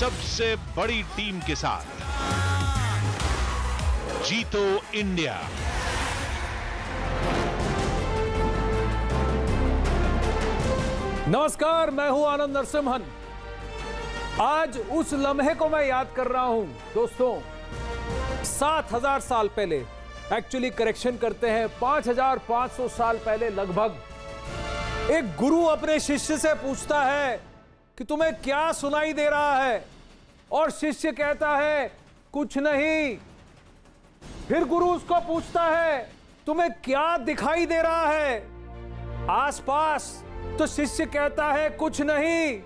सबसे बड़ी टीम के साथ जीतो इंडिया। नमस्कार, मैं हूं आनंद नरसिम्हन। आज उस लम्हे को मैं याद कर रहा हूं दोस्तों। 7000 साल पहले, एक्चुअली करेक्शन करते हैं 5500 साल पहले लगभग, एक गुरु अपने शिष्य से पूछता है कि तुम्हें क्या सुनाई दे रहा है, और शिष्य कहता है कुछ नहीं। फिर गुरु उसको पूछता है तुम्हें क्या दिखाई दे रहा है आसपास, तो शिष्य कहता है कुछ नहीं।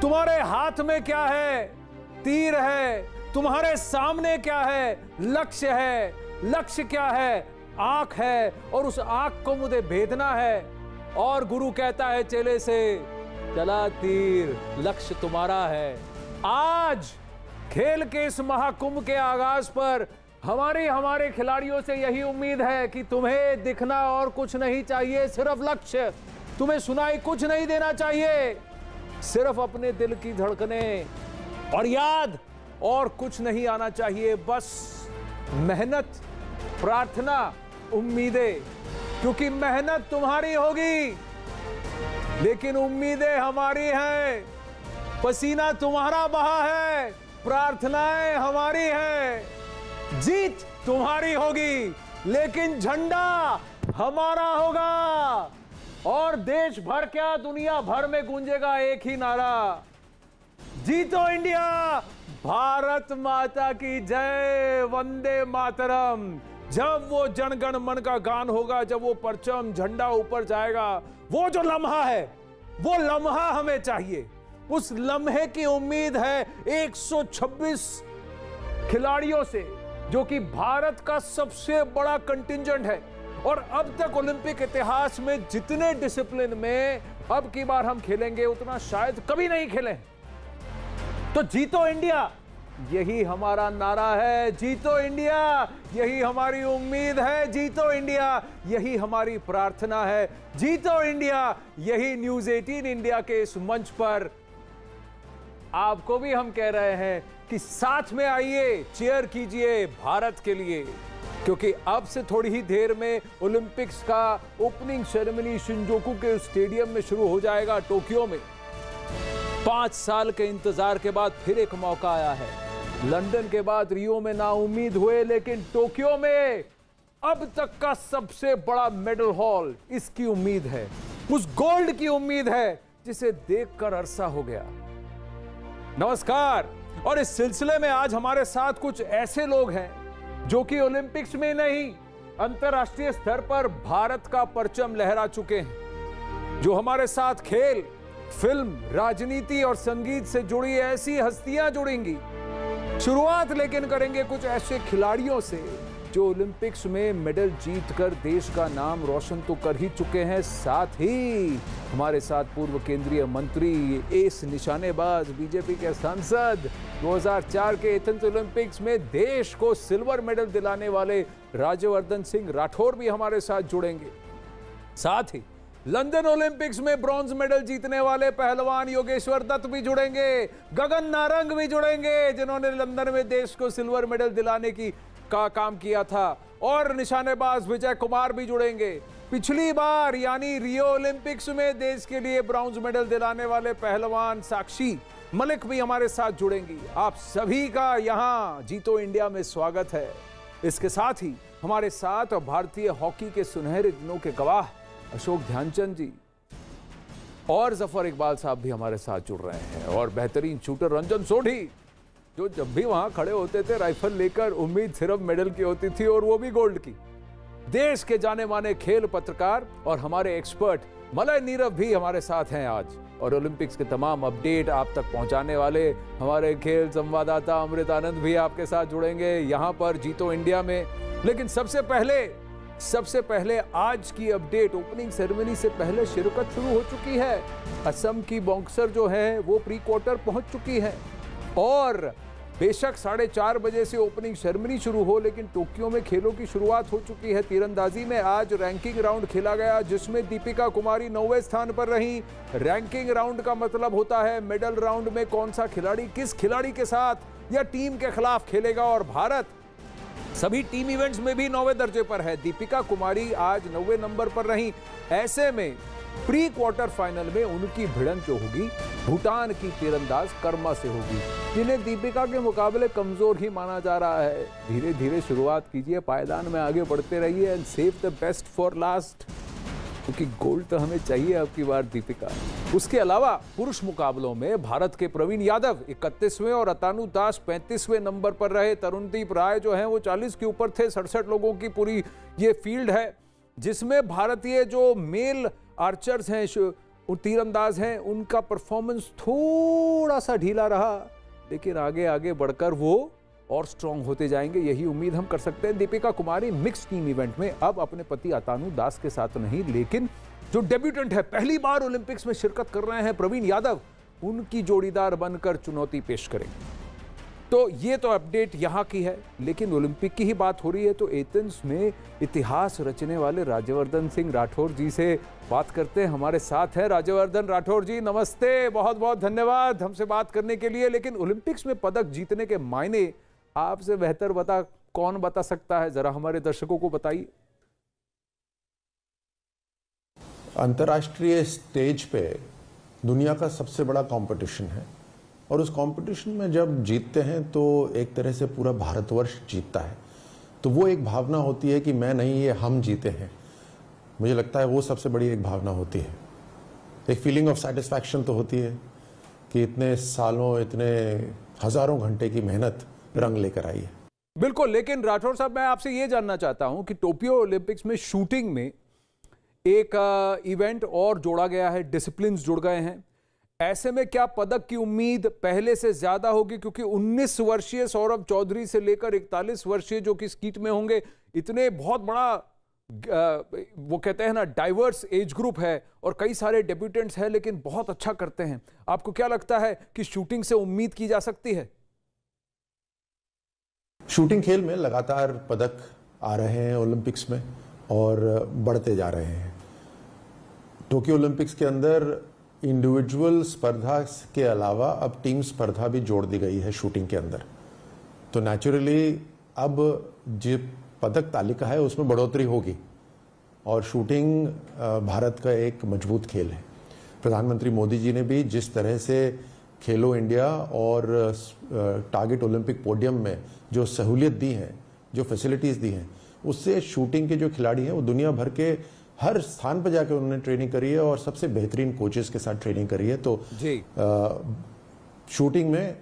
तुम्हारे हाथ में क्या है? तीर है। तुम्हारे सामने क्या है? लक्ष्य है। लक्ष्य क्या है? आंख है, और उस आंख को मुझे भेदना है। और गुरु कहता है चेले से, चला तीर, लक्ष्य तुम्हारा है। आज खेल के इस महाकुंभ के आगाज पर हमारे खिलाड़ियों से यही उम्मीद है कि तुम्हें दिखना और कुछ नहीं चाहिए, सिर्फ लक्ष्य। तुम्हें सुनाई कुछ नहीं देना चाहिए, सिर्फ अपने दिल की धड़कनें और याद, और कुछ नहीं आना चाहिए। बस मेहनत, प्रार्थना, उम्मीदें, क्योंकि मेहनत तुम्हारी होगी लेकिन उम्मीदें हमारी हैं। पसीना तुम्हारा बहा है, प्रार्थनाएं हमारी हैं। जीत तुम्हारी होगी लेकिन झंडा हमारा होगा। और देश भर क्या, दुनिया भर में गूंजेगा एक ही नारा, जीतो इंडिया, भारत माता की जय, वंदे मातरम। जब वो जनगण मन का गान होगा, जब वो परचम झंडा ऊपर जाएगा, वो जो लम्हा है, वो लम्हा हमें चाहिए। उस लम्हे की उम्मीद है 126 खिलाड़ियों से, जो कि भारत का सबसे बड़ा कंटिंजेंट है। और अब तक ओलंपिक इतिहास में जितने डिसिप्लिन में अब की बार हम खेलेंगे, उतना शायद कभी नहीं खेले। तो जीतो इंडिया, यही हमारा नारा है। जीतो इंडिया, यही हमारी उम्मीद है। जीतो इंडिया, यही हमारी प्रार्थना है। जीतो इंडिया, यही न्यूज़ 18 इंडिया के इस मंच पर आपको भी हम कह रहे हैं कि साथ में आइए, चीयर कीजिए भारत के लिए, क्योंकि अब से थोड़ी ही देर में ओलंपिक्स का ओपनिंग सेरेमनी शिंजोकू के स्टेडियम में शुरू हो जाएगा, टोक्यो में। 5 साल के इंतजार के बाद फिर एक मौका आया है। लंदन के बाद रियो में नाउम्मीद हुए, लेकिन टोक्यो में अब तक का सबसे बड़ा मेडल हॉल, इसकी उम्मीद है, उस गोल्ड की उम्मीद है जिसे देखकर अरसा हो गया। नमस्कार। और इस सिलसिले में आज हमारे साथ कुछ ऐसे लोग हैं जो कि ओलंपिक्स में नहीं, अंतर्राष्ट्रीय स्तर पर भारत का परचम लहरा चुके हैं, जो हमारे साथ खेल, फिल्म, राजनीति और संगीत से जुड़ी ऐसी हस्तियां जुड़ेंगी। शुरुआत लेकिन करेंगे कुछ ऐसे खिलाड़ियों से जो ओलंपिक्स में मेडल जीतकर देश का नाम रोशन तो कर ही चुके हैं, साथ ही हमारे साथ पूर्व केंद्रीय मंत्री, एस निशानेबाज, बीजेपी के सांसद, 2004 के एथेंस ओलंपिक्स में देश को सिल्वर मेडल दिलाने वाले राज्यवर्धन सिंह राठौर भी हमारे साथ जुड़ेंगे। साथ ही लंदन ओलंपिक्स में ब्रॉन्ज मेडल जीतने वाले पहलवान योगेश्वर दत्त भी जुड़ेंगे, गगन नारंग भी जुड़ेंगे, जिन्होंने लंदन में देश को सिल्वर मेडल दिलाने का काम किया था, और निशानेबाज विजय कुमार भी जुड़ेंगे। पिछली बार यानी रियो ओलंपिक्स में देश के लिए ब्रॉन्ज मेडल दिलाने वाले पहलवान साक्षी मलिक भी हमारे साथ जुड़ेंगी। आप सभी का यहां जीतो इंडिया में स्वागत है। इसके साथ ही हमारे साथ भारतीय हॉकी के सुनहरे दिनों के गवाह अशोक ध्यानचंद जी और जफर इकबाल साहब भी हमारे साथ जुड़ रहे हैं, और बेहतरीन शूटर रंजन सोढ़ी, जो जब भी वहां खड़े होते थे राइफल लेकर, उम्मीद सिर्फ मेडल की होती थी, और वो भी गोल्ड की। देश के जाने माने खेल पत्रकार और हमारे एक्सपर्ट मलय नीरव भी हमारे साथ हैं आज, और ओलंपिक्स के तमाम अपडेट आप तक पहुंचाने वाले हमारे खेल संवाददाता अमृत आनंद भी आपके साथ जुड़ेंगे यहां पर जीतो इंडिया में। लेकिन सबसे पहले आज की अपडेट, ओपनिंग सेरेमनी से पहले शिरकत शुरू हो चुकी है। असम की बॉक्सर जो है वो प्री क्वार्टर पहुंच चुकी है, और बेशक 4:30 बजे से ओपनिंग सेरेमनी शुरू हो, लेकिन टोक्यो में खेलों की शुरुआत हो चुकी है। तीरंदाजी में आज रैंकिंग राउंड खेला गया, जिसमें दीपिका कुमारी 9वें स्थान पर रही। रैंकिंग राउंड का मतलब होता है मेडल राउंड में कौन सा खिलाड़ी किस खिलाड़ी के साथ या टीम के खिलाफ खेलेगा, और भारत सभी टीम इवेंट्स में भी 9वें दर्जे पर है। दीपिका कुमारी आज 9वें नंबर पर रही। ऐसे में प्री क्वार्टर फाइनल में उनकी भिड़ंत जो होगी भूटान की तीरंदाज कर्मा से होगी, जिन्हें दीपिका के मुकाबले कमजोर ही माना जा रहा है। धीरे धीरे शुरुआत कीजिए, पायदान में आगे बढ़ते रहिए and save the best for last, क्योंकि गोल्ड तो हमें चाहिए आपकी बार दीपिका। उसके अलावा पुरुष मुकाबलों में भारत के प्रवीण यादव 31वें और अतानु दास 35वें नंबर पर रहे। तरुणदीप राय जो हैं वो 40 के ऊपर थे। 67 लोगों की पूरी ये फील्ड है, जिसमें भारतीय जो मेल आर्चर्स हैं, तीरंदाज हैं, उनका परफॉर्मेंस थोड़ा सा ढीला रहा, लेकिन आगे आगे बढ़कर वो और स्ट्रांग होते जाएंगे, यही उम्मीद हम कर सकते हैं। Deepika Kumari mix team event में अब अपने पति अतानु दास के साथ नहीं, लेकिन जो डेब्यूटेंट है, पहली बार ओलंपिक्स में शिरकत कर रहे हैं, प्रवीण यादव, उनकी जोड़ीदार बनकर चुनौती पेश करेंगे। तो ये तो अपडेट यहाँ की है, लेकिन ओलंपिक की ही बात हो रही है तो एथेंस में इतिहास रचने वाले राज्यवर्धन सिंह राठौर जी से बात करते हैं। हमारे साथ है राज्यवर्धन राठौर जी, नमस्ते, बहुत बहुत धन्यवाद हमसे बात करने के लिए। लेकिन ओलंपिक्स में पदक जीतने के मायने आपसे बेहतर कौन बता सकता है, जरा हमारे दर्शकों को बताइए। अंतर्राष्ट्रीय स्टेज पे दुनिया का सबसे बड़ा कंपटीशन है, और उस कंपटीशन में जब जीतते हैं तो एक तरह से पूरा भारतवर्ष जीतता है। तो वो एक भावना होती है कि मैं नहीं, ये हम जीते हैं। मुझे लगता है वो सबसे बड़ी एक भावना होती है। एक फीलिंग ऑफ सेटिस्फैक्शन तो होती है कि इतने सालों, इतने हजारों घंटे की मेहनत रंग लेकर आई है। बिल्कुल, लेकिन राठौर साहब, मैं आपसे ये जानना चाहता हूं कि टोक्यो ओलंपिक्स में शूटिंग में एक इवेंट और जोड़ा गया है, डिसिप्लिन जुड़ गए हैं। ऐसे में क्या पदक की उम्मीद पहले से ज्यादा होगी, क्योंकि 19 वर्षीय सौरभ चौधरी से लेकर 41 वर्षीय जो कि स्कीट में होंगे, इतने बहुत बड़ा वो कहते हैं ना डाइवर्स एज ग्रुप है, और कई सारे डेब्यूटेंट्स हैं लेकिन बहुत अच्छा करते हैं। आपको क्या लगता है कि शूटिंग से उम्मीद की जा सकती है? शूटिंग खेल में लगातार पदक आ रहे हैं ओलंपिक्स में और बढ़ते जा रहे हैं। टोक्यो ओलंपिक्स के अंदर इंडिविजुअल स्पर्धा के अलावा अब टीम स्पर्धा भी जोड़ दी गई है शूटिंग के अंदर। तो नेचुरली अब जो पदक तालिका है उसमें बढ़ोतरी होगी, और शूटिंग भारत का एक मजबूत खेल है। प्रधानमंत्री मोदी जी ने भी जिस तरह से खेलो इंडिया और टारगेट ओलंपिक पोडियम में जो सहूलियत दी है, जो फैसिलिटीज दी हैं, उससे शूटिंग के जो खिलाड़ी हैं वो दुनिया भर के हर स्थान पर जाकर उन्होंने ट्रेनिंग करी है और सबसे बेहतरीन कोचेस के साथ ट्रेनिंग करी है। तो शूटिंग में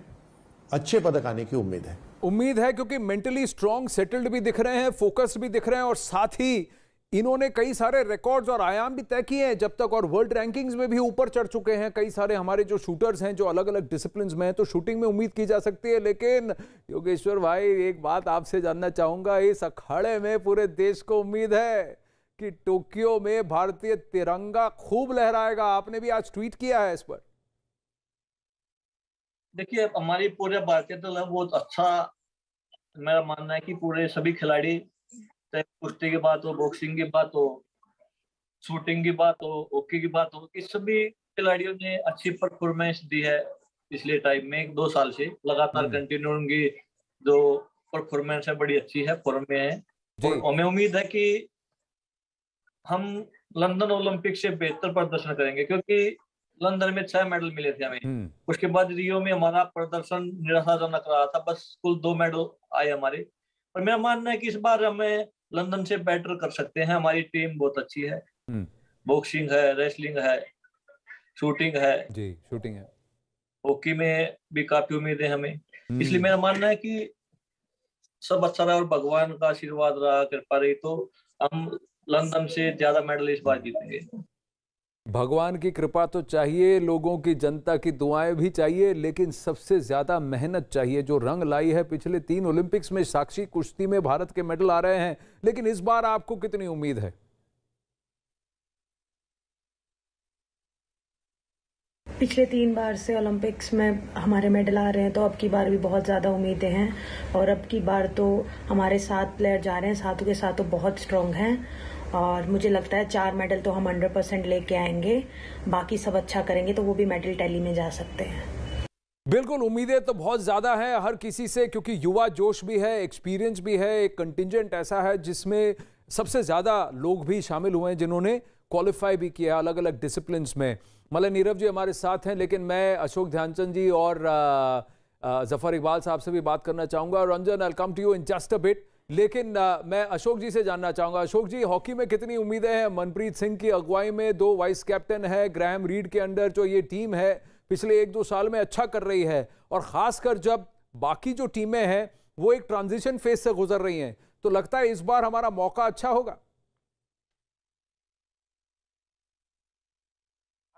अच्छे पदक आने की उम्मीद है, क्योंकि मेंटली स्ट्रांग, सेटल्ड भी दिख रहे हैं, फोकस्ड भी दिख रहे हैं, और साथ ही इन्होंने कई सारे रिकॉर्ड्स और आयाम भी तय किए हैं जब तक, और वर्ल्ड रैंकिंग्स में भी ऊपर चढ़ चुके हैं कई सारे हमारे जो शूटर्स हैं जो अलग अलग डिसिप्लिन्स में हैं। तो शूटिंग में उम्मीद की जा सकती है। लेकिन योगेश्वर भाई, एक बात आपसे जानना चाहूंगा, इस अखाड़े में पूरे देश को उम्मीद है कि टोक्यो में भारतीय तिरंगा खूब लहराएगा। आपने भी आज ट्वीट किया है इस पर। देखिए, हमारी पूरे भारतीय दल है बहुत अच्छा। मेरा मानना है कि पूरे सभी खिलाड़ी, चाहे कुश्ती की बात हो, बॉक्सिंग की बात हो, शूटिंग की बात हो, हॉकी की बात हो, इस सभी खिलाड़ियों ने अच्छी परफॉर्मेंस दी है पिछले टाइम में। 1-2 साल से लगातार कंटिन्यू उनकी जो परफॉर्मेंस है बड़ी अच्छी है, फॉर्म में है। और हमें उम्मीद है कि हम लंदन ओलंपिक से बेहतर प्रदर्शन करेंगे, क्योंकि लंदन में 6 मेडल मिले थे हमें। उसके बाद रियो में हमारा प्रदर्शन निराशाजनक रहा था, बस कुल 2 मेडल आए हमारे। और मेरा मानना है कि इस बार हमें लंदन से बेटर कर सकते हैं। हमारी टीम बहुत अच्छी है, बॉक्सिंग है, रेसलिंग है, शूटिंग है, हॉकी में भी काफी उम्मीद है हमें। इसलिए मेरा मानना है कि सब अच्छा रहा और भगवान का आशीर्वाद रहा, कृपा रही, तो हम लंदन से ज्यादा मेडल इस बार जीतेंगे। भगवान की कृपा तो चाहिए, लोगों की, जनता की दुआएं भी चाहिए, लेकिन सबसे ज्यादा मेहनत चाहिए, जो रंग लाई है पिछले 3 ओलंपिक्स में। साक्षी कुश्ती में भारत के मेडल आ रहे हैं, लेकिन इस बार आपको कितनी उम्मीद है? पिछले 3 बार से ओलंपिक्स में हमारे मेडल आ रहे हैं, तो अब की बार भी बहुत ज़्यादा उम्मीदें हैं। और अब की बार तो हमारे 7 प्लेयर जा रहे हैं, सातों के सातों बहुत स्ट्रॉन्ग हैं। और मुझे लगता है 4 मेडल तो हम 100% लेके आएंगे। बाकी सब अच्छा करेंगे तो वो भी मेडल टैली में जा सकते हैं। बिल्कुल, उम्मीदें तो बहुत ज़्यादा हैं हर किसी से, क्योंकि युवा जोश भी है, एक्सपीरियंस भी है। एक कंटिंजेंट ऐसा है जिसमें सबसे ज़्यादा लोग भी शामिल हुए हैं जिन्होंने क्वालिफाई भी किया अलग अलग डिसिप्लिन्स में। मलय नीरव जी हमारे साथ हैं, लेकिन मैं अशोक ध्यानचंद जी और जफर इकबाल साहब से भी बात करना चाहूँगा। Ranjan, I come to you in just a bit, लेकिन मैं अशोक जी से जानना चाहूँगा। अशोक जी, हॉकी में कितनी उम्मीदें हैं? मनप्रीत सिंह की अगुवाई में 2 वाइस कैप्टन है, ग्राहम रीड के अंडर जो ये टीम है पिछले 1-2 साल में अच्छा कर रही है, और ख़ासकर जब बाकी जो टीमें हैं वो एक ट्रांजिशन फेज से गुजर रही हैं, तो लगता है इस बार हमारा मौका अच्छा होगा।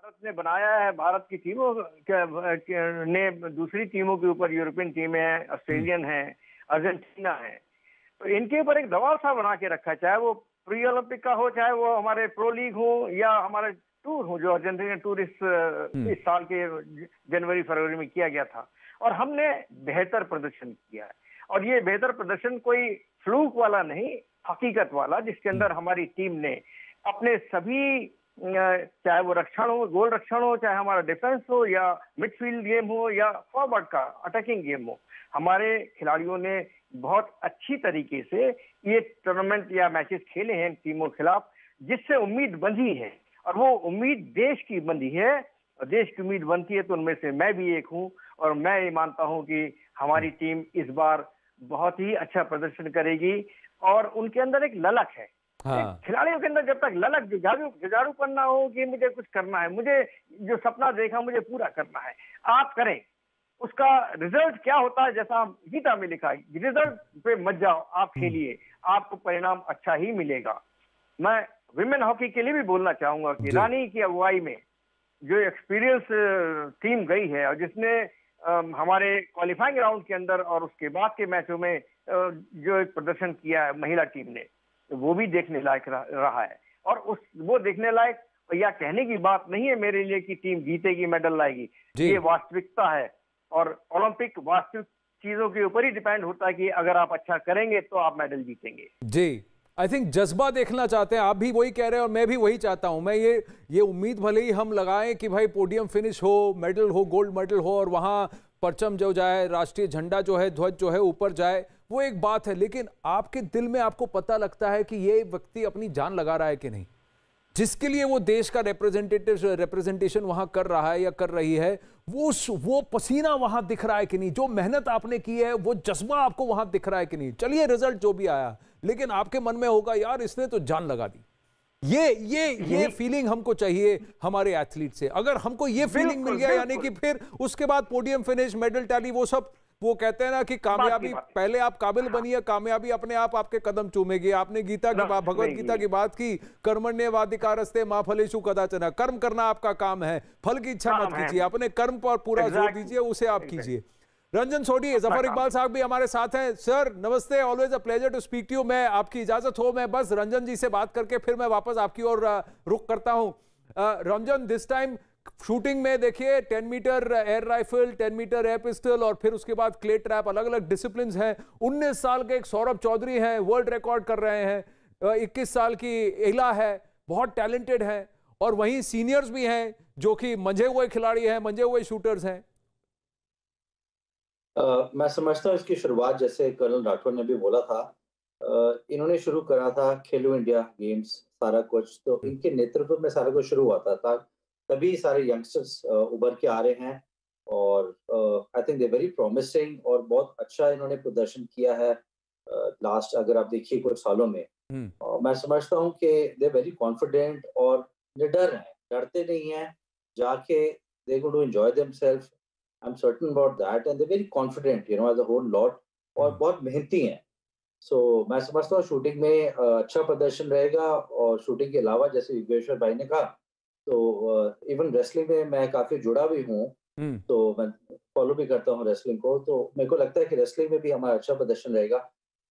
भारत ने बनाया है, भारत की टीमों ने दूसरी टीमों के ऊपर, यूरोपियन टीमें हैं, ऑस्ट्रेलियन हैं, अर्जेंटीना है, तो इनके ऊपर एक दबाव सा बना के रखा, चाहे वो प्री ओलंपिक का हो, चाहे वो हमारे प्रो लीग हो या हमारे टूर हो, जो अर्जेंटीना टूर इस साल के जनवरी फरवरी में किया गया था। और हमने बेहतर प्रदर्शन किया है, और ये बेहतर प्रदर्शन कोई फ्लूक वाला नहीं, हकीकत वाला, जिसके अंदर हमारी टीम ने अपने सभी, चाहे वो रक्षण हो, गोल रक्षण हो, चाहे हमारा डिफेंस हो, या मिडफील्ड गेम हो, या फॉरवर्ड का अटैकिंग गेम हो, हमारे खिलाड़ियों ने बहुत अच्छी तरीके से ये टूर्नामेंट या मैचेस खेले हैं टीमों के खिलाफ, जिससे उम्मीद बंधी है। और वो उम्मीद देश की बंधी है, और देश की उम्मीद बनती है तो उनमें से मैं भी एक हूं। और मैं ये मानता हूं कि हमारी टीम इस बार बहुत ही अच्छा प्रदर्शन करेगी, और उनके अंदर एक ललक है। हाँ। खिलाड़ियों के अंदर जब तक ललक, जुझारूपन ना हो कि मुझे कुछ करना है, मुझे जो सपना देखा मुझे पूरा करना है, आप करें, उसका रिजल्ट क्या होता है, जैसा गीता में लिखा है, रिजल्ट पे मत जाओ, आप खेलिए, आपको परिणाम अच्छा ही मिलेगा। मैं विमेन हॉकी के लिए भी बोलना चाहूंगा कि रानी की अगुवाई में जो एक्सपीरियंस टीम गई है, और जिसने हमारे क्वालिफाइंग राउंड के अंदर और उसके बाद के मैचों में जो एक प्रदर्शन किया है महिला टीम ने, वो भी देखने लायक रहा है। और वो देखने लायक या कहने की बात नहीं है मेरे लिए कि टीम जीतेगी, मेडल लाएगी, ये वास्तविकता है। और ओलंपिक वास्तविक चीजों के ऊपर ही डिपेंड होता है कि अगर आप अच्छा करेंगे तो आप मेडल जीतेंगे। जी, आई थिंक जज्बा देखना चाहते हैं, आप भी वही कह रहे हैं और मैं भी वही चाहता हूं। मैं ये उम्मीद भले ही हम लगाएं कि भाई पोडियम फिनिश हो, मेडल हो, गोल्ड मेडल हो, और वहां परचम जो जाए, राष्ट्रीय झंडा जो है, ध्वज जो है ऊपर जाए, वो एक बात है, लेकिन आपके दिल में आपको पता लगता है कि ये व्यक्ति अपनी जान लगा रहा है कि नहीं, जिसके लिए वो देश का रिप्रेजेंटेशन वहां कर रहा है या कर रही है, वो पसीना वहां दिख रहा है कि नहीं, जो मेहनत आपने की है वो जज्बा आपको वहां दिख रहा है कि नहीं। चलिए रिजल्ट जो भी आया, लेकिन आपके मन में होगा यार इसने तो जान लगा दी। ये फीलिंग हमको चाहिए हमारे एथलीट से। अगर हमको ये फीलिंग मिल गया, यानी कि फिर उसके बाद पोडियम फिनिश, मेडल टैली, वो सब, वो कहते हैं ना कि कामयाबी, पहले आप काबिल बनिए, कामयाबी अपने आप आपके कदम चूमेगी। आपने गीता की बात, भगवत गीता की बात की, कर्मण्येवाधिकारस्ते मा फलेषु कदाचन, कर्म करना आपका काम है, फल की इच्छा मत कीजिए, अपने कर्म पर पूरा जोर दीजिए, उसे आप कीजिए। रंजन सोढी, जफर इकबाल साहब भी हमारे साथ हैं। सर नमस्ते, always a pleasure to speak to you. मैं आपकी इजाजत हो, मैं बस रंजन जी से बात करके फिर मैं वापस आपकी ओर रुख करता हूं। रंजन, दिस टाइम शूटिंग में देखिए 10 metre air rifle, 10 metre air pistol, और फिर उसके बाद क्ले ट्रैप, अलग अलग डिसिप्लिन हैं। 19 साल के एक सौरभ चौधरी हैं, वर्ल्ड रिकॉर्ड कर रहे हैं। 21 साल की इला है, बहुत टैलेंटेड है, और वहीं सीनियर्स भी हैं जो कि मंझे हुए खिलाड़ी हैं, मंझे हुए शूटर्स हैं। मैं समझता हूँ इसकी शुरुआत, जैसे कर्नल राठौर ने भी बोला था, इन्होंने शुरू करा था खेलो इंडिया गेम्स, सारा कुछ तो इनके नेतृत्व में सारा कुछ शुरू हुआ था, तभी सारे यंगस्टर्स उभर के आ रहे हैं, और आई थिंक दे वेरी प्रॉमिसिंग, और बहुत अच्छा इन्होंने प्रदर्शन किया है लास्ट, अगर आप देखिए कुछ सालों में। मैं समझता हूँ कि दे वेरी कॉन्फिडेंट और निडर हैं, डरते नहीं हैं, जाके they going to enjoy themselves, I am certain about that, and they very confident as a whole lot, और बहुत मेहनती हैं। सो मैं समझता हूँ शूटिंग में अच्छा प्रदर्शन रहेगा, और शूटिंग के अलावा जैसे योगेश्वर भाई ने कहा, तो इवन रेसलिंग में मैं काफी जुड़ा भी हूँ, तो मैं फॉलो भी करता हूँ रेसलिंग को, तो मेरे को लगता है कि रेसलिंग में भी हमारा अच्छा प्रदर्शन रहेगा।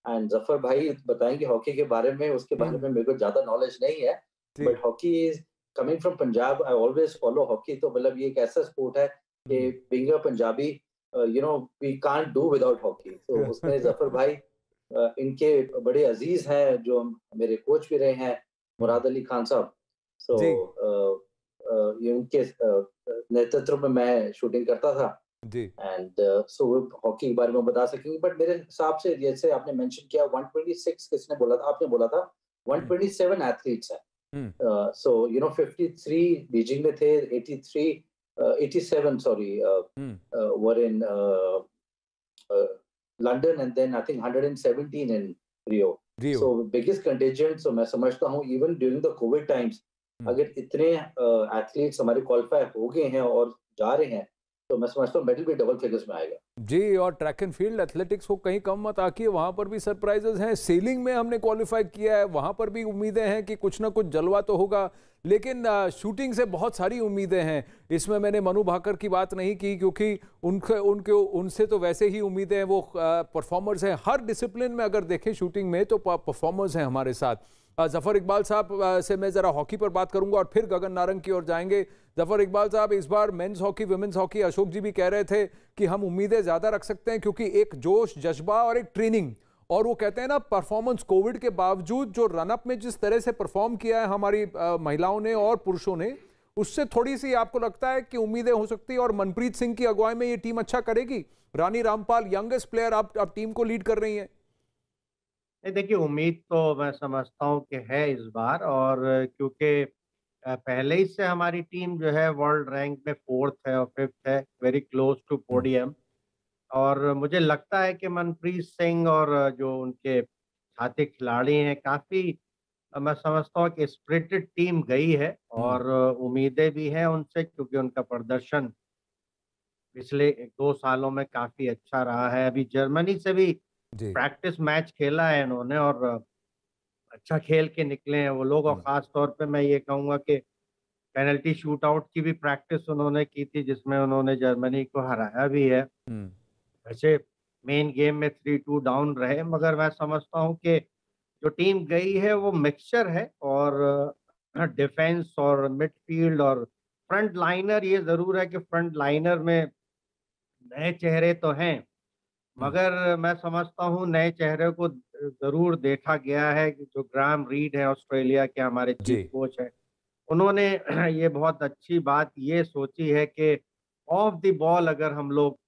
एंड जफर भाई बताएंगे हॉकी के बारे में, उसके बारे में मेरे को ज्यादा नॉलेज नहीं है, but hockey is coming from Punjab I always follow hockey, तो मतलब ये एक ऐसा स्पोर्ट है कि being a Punjabi you know we can't do without hockey. तो उसमें जफर भाई इनके बड़े अजीज हैं, जो मेरे कोच भी रहे हैं, मुराद अली खान साहब। सो ये उनके नेतृत्व में मैं शूटिंग करता था जी। एंड सो हॉकी के बारे में बता सकेंगे। बट मेरे हिसाब से जैसे आपने मेंशन किया 126 किसने बोला था, आपने बोला था 127 एथलीट्स हैं। सो यू नो 53 बीजिंग में थे, 87 sorry were in London and then I think 117 in Rio. So biggest contingent. So मैं समझता हूँ even during the COVID times अगर इतने एथलीट्स हमारे क्वालिफाई हो गए हैं और जा रहे हैं, तो मैं समझता हूँ मेडल भी डबल फिगर्स में आएगा जी। और ट्रैक एंड फील्ड एथलेटिक्स को कहीं कम मत आकिए, वहां पर भी सरप्राइजेस हैं। सेलिंग में हमने क्वालिफाई किया है, वहां पर भी उम्मीदें हैं कि कुछ ना कुछ जलवा तो होगा। लेकिन शूटिंग से बहुत सारी उम्मीदें हैं। इसमें मैंने मनु भाकर की बात नहीं की, क्योंकि उनसे तो वैसे ही उम्मीदें हैं, वो परफॉर्मर्स हैं हर डिसिप्लिन में। अगर देखें शूटिंग में तो परफॉर्मर्स हैं हमारे साथ। जफर इकबाल साहब से मैं जरा हॉकी पर बात करूंगा और फिर गगन नारंग की ओर जाएंगे। जफर इकबाल साहब, इस बार men's hockey women's hockey, Ashok ji भी कह रहे थे कि हम उम्मीदें ज्यादा रख सकते हैं, क्योंकि एक जोश जज्बा और एक ट्रेनिंग, और वो कहते हैं ना परफॉर्मेंस, कोविड के बावजूद जो रनअप में जिस तरह से परफॉर्म किया है हमारी महिलाओं ने और पुरुषों ने, उससे थोड़ी सी आपको लगता है कि उम्मीदें हो सकती है और मनप्रीत सिंह की अगुवाई में ये टीम अच्छा करेगी? रानी रामपाल यंगेस्ट प्लेयर आप टीम को लीड कर रही हैं। देखिए, उम्मीद तो मैं समझता हूँ कि है इस बार, और क्योंकि पहले ही से हमारी टीम जो है वर्ल्ड रैंक में 4th है और 5th है, वेरी क्लोज टू पोडियम। और मुझे लगता है कि मनप्रीत सिंह और जो उनके साथी खिलाड़ी हैं, काफ़ी मैं समझता हूँ कि स्पिरिटेड टीम गई है, और उम्मीदें भी हैं उनसे, क्योंकि उनका प्रदर्शन पिछले 2 सालों में काफ़ी अच्छा रहा है। अभी जर्मनी से भी प्रैक्टिस मैच खेला है इन्होंने और अच्छा खेल के निकले हैं वो लोग। और ख़ास तौर पे मैं ये कहूँगा कि पेनल्टी शूट आउट की भी प्रैक्टिस उन्होंने की थी, जिसमें उन्होंने जर्मनी को हराया भी है। वैसे मेन गेम में 3-2 डाउन रहे, मगर मैं समझता हूँ कि जो टीम गई है वो मिक्सचर है, और डिफेंस और मिडफील्ड और फ्रंट लाइनर, ये ज़रूर है कि फ्रंट लाइनर में नए चेहरे तो हैं, मगर मैं समझता हूँ नए चेहरे को ज़रूर देखा गया है कि जो ग्राहम रीड है, ऑस्ट्रेलिया के हमारे चीफ कोच हैं, उन्होंने ये बहुत अच्छी बात ये सोची है कि ऑफ द बॉल अगर हम लोग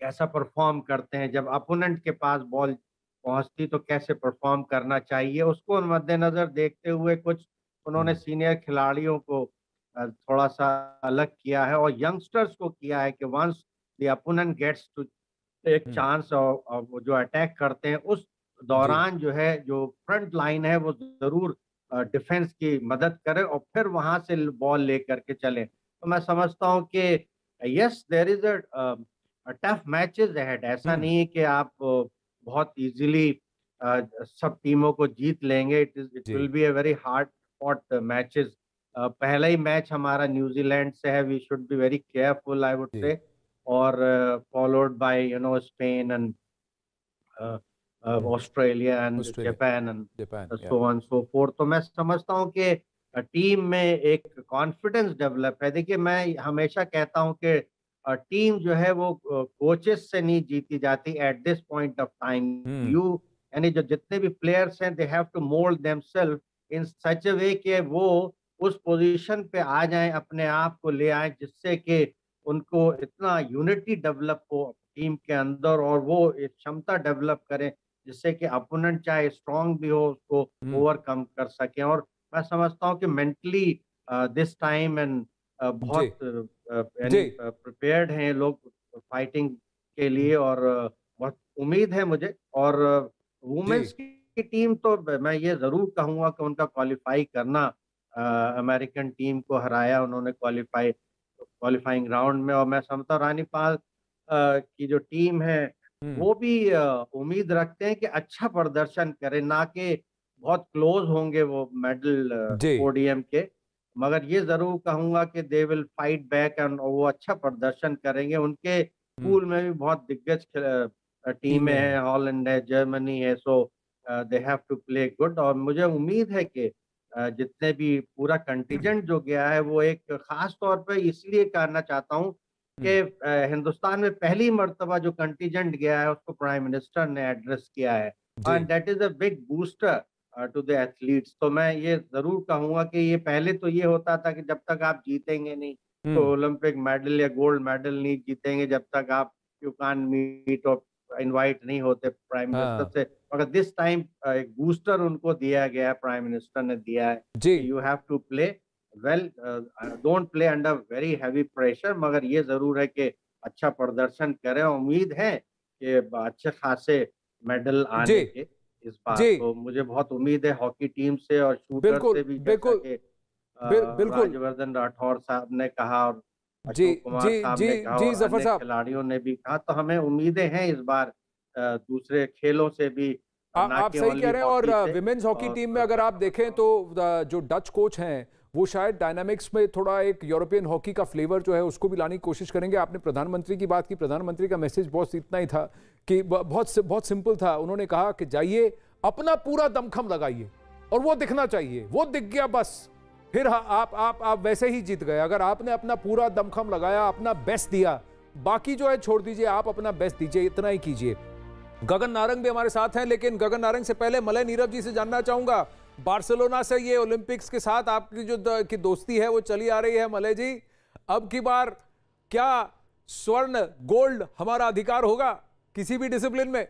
कैसा परफॉर्म करते हैं, जब अपोनेंट के पास बॉल पहुंचती तो कैसे परफॉर्म करना चाहिए, उसको मद्देनजर देखते हुए कुछ उन्होंने सीनियर खिलाड़ियों को थोड़ा सा अलग किया है, और यंगस्टर्स को किया है कि once the opponent gets to एक चांस, और वो जो अटैक करते हैं उस दौरान जो है, जो फ्रंट लाइन है वो जरूर डिफेंस की मदद करे और फिर वहां से बॉल लेकर के चले। तो मैं समझता हूँ कि yes, there is a tough matches ahead. ऐसा नहीं है कि आप बहुत इजीली सब टीमों को जीत लेंगे। It will be a very hard fought matches. पहला ही मैच हमारा न्यूजीलैंड से है, we should be very careful I would say, और followed by Spain and Australia and Japan and so on so forth। तो मैं समझता हूँ कि टीम में एक कॉन्फिडेंस डेवलप है। देखिए, मैं हमेशा कहता हूँ कि टीम जो है वो कोचेस से नहीं जीती जाती at this point of time. यानी जो जितने भी प्लेयर्स हैं, they have to mould themselves in such a way कि वो उस पोजीशन पे आ जाएं, अपने आप को ले आए, जिससे कि उनको इतना यूनिटी डेवलप हो टीम के अंदर, और वो एक क्षमता डेवलप करें जिससे कि अपोनेंट चाहे स्ट्रांग भी हो उसको ओवरकम कर सकें। और मैं समझता हूँ कि मेंटली दिस टाइम एंड बहुत प्रिपेयर्ड हैं लोग फाइटिंग के लिए, और बहुत उम्मीद है मुझे। और वुमेन्स की टीम तो मैं ये जरूर कहूँगा कि उनका क्वालिफाई करना, अमेरिकन टीम को हराया उन्होंने क्वालिफाइंग राउंड में, और मैं समझता हूँ रानीपाल की जो टीम है वो भी उम्मीद रखते हैं कि अच्छा प्रदर्शन करें, ना कि बहुत क्लोज होंगे वो मेडल पोडियम के, मगर ये जरूर कहूंगा कि they will fight back and वो अच्छा प्रदर्शन करेंगे। उनके पूल में भी बहुत दिग्गज टीमें हैं, हॉलैंड है, जर्मनी है, so they have to play good. और मुझे उम्मीद है कि जितने भी पूरा कंटिजेंट जो गया है वो एक खास तौर पे इसलिए कहना चाहता हूँ कि हिंदुस्तान में पहली मर्तबा जो कंटिजेंट गया है उसको प्राइम मिनिस्टर ने एड्रेस किया है, and that is a big booster to the athletes. तो मैं ये जरूर कहूंगा कि ये पहले तो ये होता था कि जब तक आप जीतेंगे नहीं तो ओलंपिक मेडल या गोल्ड मेडल नहीं जीतेंगे जब तक आप यू कांट मीट और इनवाइट नहीं होते प्राइम मिनिस्टर से, मगर दिस टाइम एक बूस्टर उनको दिया गया, प्राइम मिनिस्टर ने दिया है। You have to play well, don't play under very heavy pressure, मगर ये जरूर है कि अच्छा प्रदर्शन करें। उम्मीद है कि अच्छे खासे मेडल आने के इस बार, तो मुझे बहुत उम्मीद है हॉकी टीम से और शूटर से भी, जैसा कि राजवर्धन राठौर साहब ने कहा और अशोक कुमार साहब ने कहा और अन्य खिलाड़ियों ने भी कहा, तो हमें उम्मीदें हैं इस बार दूसरे खेलों से भी। आप सही कह रहे हैं। और विमेन्स हॉकी टीम में अगर आप देखें तो जो डच कोच हैं वो शायद डायनामिक्स में थोड़ा एक यूरोपियन हॉकी का फ्लेवर जो है उसको भी लाने की कोशिश करेंगे। आपने प्रधानमंत्री की बात की, प्रधानमंत्री का मैसेज बहुत इतना ही था कि बहुत सिंपल था। उन्होंने कहा कि जाइए अपना पूरा दमखम लगाइए और वो दिखना चाहिए, वो दिख गया बस, फिर आप वैसे ही जीत गए। अगर आपने अपना पूरा दमखम लगाया, अपना बेस्ट दिया, बाकी जो है छोड़ दीजिए, आप अपना बेस्ट दीजिए, इतना ही कीजिए। गगन नारंग भी हमारे साथ हैं, लेकिन गगन नारंग से पहले मलय नीरव जी से जानना चाहूंगा, बार्सिलोना से ये ओलंपिक्स के साथ आपकी जो की दोस्ती है वो चली आ रही है। मलय जी, अब की बार क्या स्वर्ण गोल्ड हमारा अधिकार होगा किसी भी डिसिप्लिन में?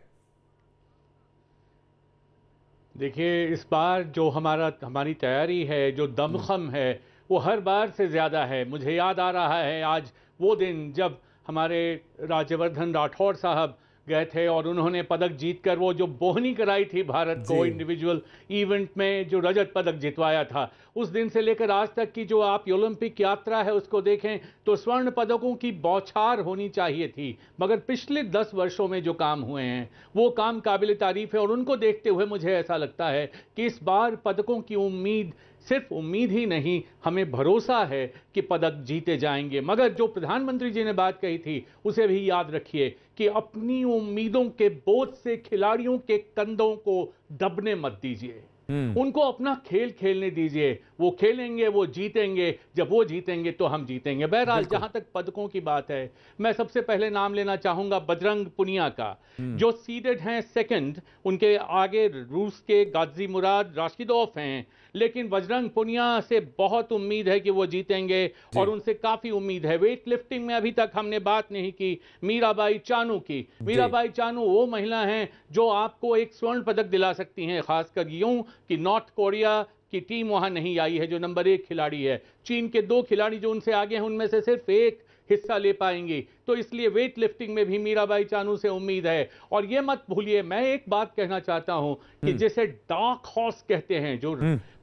देखिए, इस बार जो हमारी तैयारी है, जो दमखम है, वो हर बार से ज़्यादा है। मुझे याद आ रहा है आज वो दिन जब हमारे राज्यवर्धन राठौर साहब गए थे और उन्होंने पदक जीतकर वो जो बोहनी कराई थी भारत को इंडिविजुअल इवेंट में, जो रजत पदक जितवाया था। उस दिन से लेकर आज तक की जो आप ओलंपिक यात्रा है उसको देखें तो स्वर्ण पदकों की बौछार होनी चाहिए थी, मगर पिछले 10 वर्षों में जो काम हुए हैं वो काम काबिल तारीफ है। और उनको देखते हुए मुझे ऐसा लगता है कि इस बार पदकों की उम्मीद, सिर्फ उम्मीद ही नहीं, हमें भरोसा है कि पदक जीते जाएंगे। मगर जो प्रधानमंत्री जी ने बात कही थी उसे भी याद रखिए कि अपनी उम्मीदों के बोझ से खिलाड़ियों के कंधों को दबने मत दीजिए, उनको अपना खेल खेलने दीजिए। वो खेलेंगे, वो जीतेंगे, जब वो जीतेंगे तो हम जीतेंगे। बहरहाल जहां तक पदकों की बात है, मैं सबसे पहले नाम लेना चाहूंगा बजरंग पुनिया का, जो सीडेड हैं सेकंड। उनके आगे रूस के गाजी मुराद राशिदोफ हैं, लेकिन बजरंग पुनिया से बहुत उम्मीद है कि वो जीतेंगे और उनसे काफी उम्मीद है। वेट लिफ्टिंग में अभी तक हमने बात नहीं की मीराबाई चानू की। मीराबाई चानू वो महिला हैं जो आपको एक स्वर्ण पदक दिला सकती हैं, खासकर यूं कि नॉर्थ कोरिया की टीम वहां नहीं आई है जो नंबर 1 खिलाड़ी है। चीन के 2 खिलाड़ी जो उनसे आगे हैं उनमें से सिर्फ एक हिस्सा ले पाएंगी, तो इसलिए वेट लिफ्टिंग में भी मीराबाई चानू से उम्मीद है। और ये मत भूलिए, मैं एक बात कहना चाहता हूं कि जैसे डार्क हॉर्स कहते हैं, जो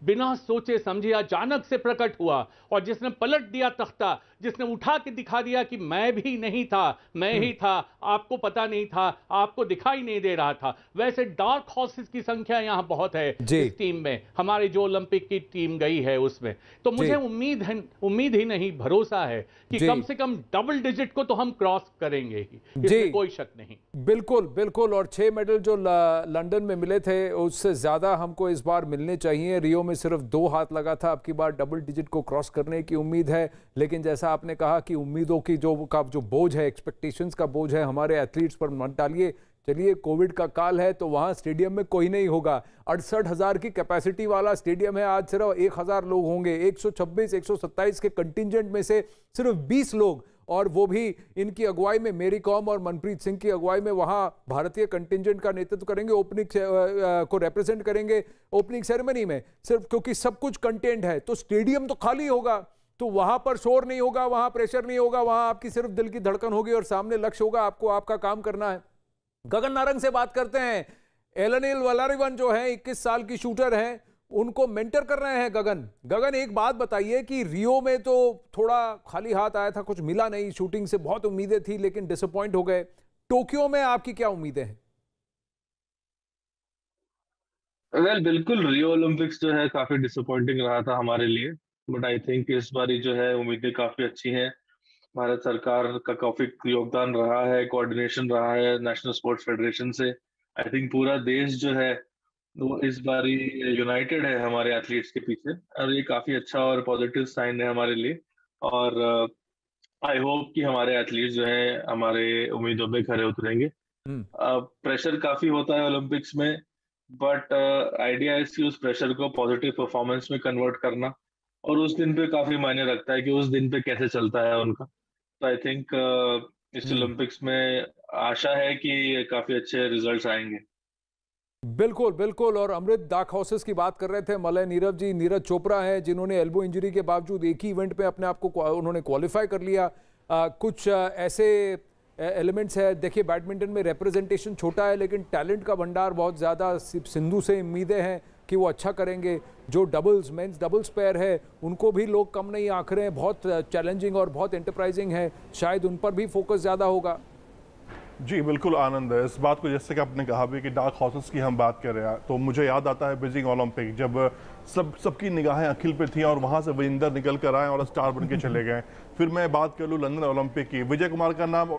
बिना सोचे समझे अचानक से प्रकट हुआ और जिसने पलट दिया तख्ता, जिसने उठा के दिखा दिया कि मैं भी नहीं था, मैं ही था, आपको पता नहीं था, आपको दिखाई नहीं दे रहा था, वैसे डार्क हॉर्सेस की संख्या यहां बहुत है इस टीम में, हमारी जो ओलंपिक की टीम गई है उसमें। तो मुझे उम्मीद ही नहीं, भरोसा है कि कम से कम डबल डिजिट को तो हम क्रॉस करेंगे ही, इसमें कोई शक नहीं। बिल्कुल बिल्कुल। और 6 मेडल जो लंदन में मिले थे उससे ज्यादा हमको इस बार मिलने चाहिए। रियो में सिर्फ 2 हाथ लगा था, अब की बार डबल डिजिट को क्रॉस करने की उम्मीद है। लेकिन जैसा आपने कहा कि उम्मीदों की जो बोझ है, एक्सपेक्टेशंस का बोझ है, हमारे एथलीट्स पर मत डालिए। चलिए, कोविड का काल है तो वहां स्टेडियम में कोई नहीं होगा। 68,000 की कैपेसिटी वाला स्टेडियम है, आज सिर्फ 1,000 लोग होंगे। 126 127 के कंटिजेंट में से सिर्फ 20 लोग, और वो भी इनकी अगुवाई में, मेरी कॉम और मनप्रीत सिंह की अगुवाई में, वहां भारतीय कंटिजेंट का नेतृत्व करेंगे, ओपनिंग को रिप्रेजेंट करेंगे ओपनिंग सेरेमनी में। सिर्फ क्योंकि सब कुछ कंटेंट है तो स्टेडियम तो खाली होगा, तो वहां पर शोर नहीं होगा, वहां प्रेशर नहीं होगा, वहां आपकी सिर्फ दिल की धड़कन होगी और सामने लक्ष्य होगा, आपको आपका काम करना है। गगन नारंग से बात करते हैं। एलनिल वलारिवन जो है 21 साल की शूटर हैं, उनको मेंटर कर रहे हैं गगन। एक बात बताइए कि रियो में तो थोड़ा खाली हाथ आया था, कुछ मिला नहीं, शूटिंग से बहुत उम्मीदें थी लेकिन डिसअपॉइंट हो गए। टोक्यो में आपकी क्या उम्मीदें हैं? बिल्कुल, रियो ओलंपिक्स जो है काफी डिसअपॉइंटिंग रहा था हमारे लिए, बट आई थिंक इस बारी जो है उम्मीदें काफी अच्छी हैं। भारत सरकार का काफी योगदान रहा है, कोऑर्डिनेशन रहा है नेशनल स्पोर्ट्स फेडरेशन से। आई थिंक पूरा देश जो है वो इस बारी यूनाइटेड है हमारे एथलीट्स के पीछे, और ये काफी अच्छा और पॉजिटिव साइन है हमारे लिए। और आई होप कि हमारे एथलीट्स जो है हमारे उम्मीदों पे खरे उतरेंगे। प्रेशर काफी होता है ओलंपिक्स में, बट आइडिया इज कि उस प्रेशर को पॉजिटिव परफॉर्मेंस में कन्वर्ट करना, और उस दिन पे काफी मायने रखता है कि उस दिन पे कैसे चलता है उनका। तो आई थिंक इस ओलंपिक्स में आशा है कि काफी अच्छे रिजल्ट्स आएंगे। बिल्कुल बिल्कुल। और अमृत, डार्क हॉर्सेस की बात कर रहे थे मलय नीरज जी। नीरज चोपड़ा है जिन्होंने एल्बो इंजरी के बावजूद एक ही इवेंट में अपने आप को उन्होंने क्वालिफाई कर लिया। कुछ ऐसे एलिमेंट्स है, देखिए बैडमिंटन में रिप्रेजेंटेशन छोटा है लेकिन टैलेंट का भंडार बहुत ज़्यादा। सिंधु से उम्मीदें हैं कि वो अच्छा करेंगे। जो डबल्स, मेंस डबल्स पेयर है, उनको भी लोग कम नहीं आंक रहे हैं, बहुत चैलेंजिंग और बहुत एंटरप्राइजिंग है। शायद उन पर भी फोकस ज़्यादा होगा। जी बिल्कुल आनंद है इस बात को, जैसे कि आपने कहा भी कि डार्क हॉर्सेस की हम बात कर रहे हैं, तो मुझे याद आता है बीजिंग ओलंपिक, जब सबकी निगाहें अखिल पे थी और वहाँ से विजेंदर निकल कर आए और स्टार बन के चले गए। फिर मैं बात कर लूँ लंदन ओलंपिक की, विजय कुमार का नाम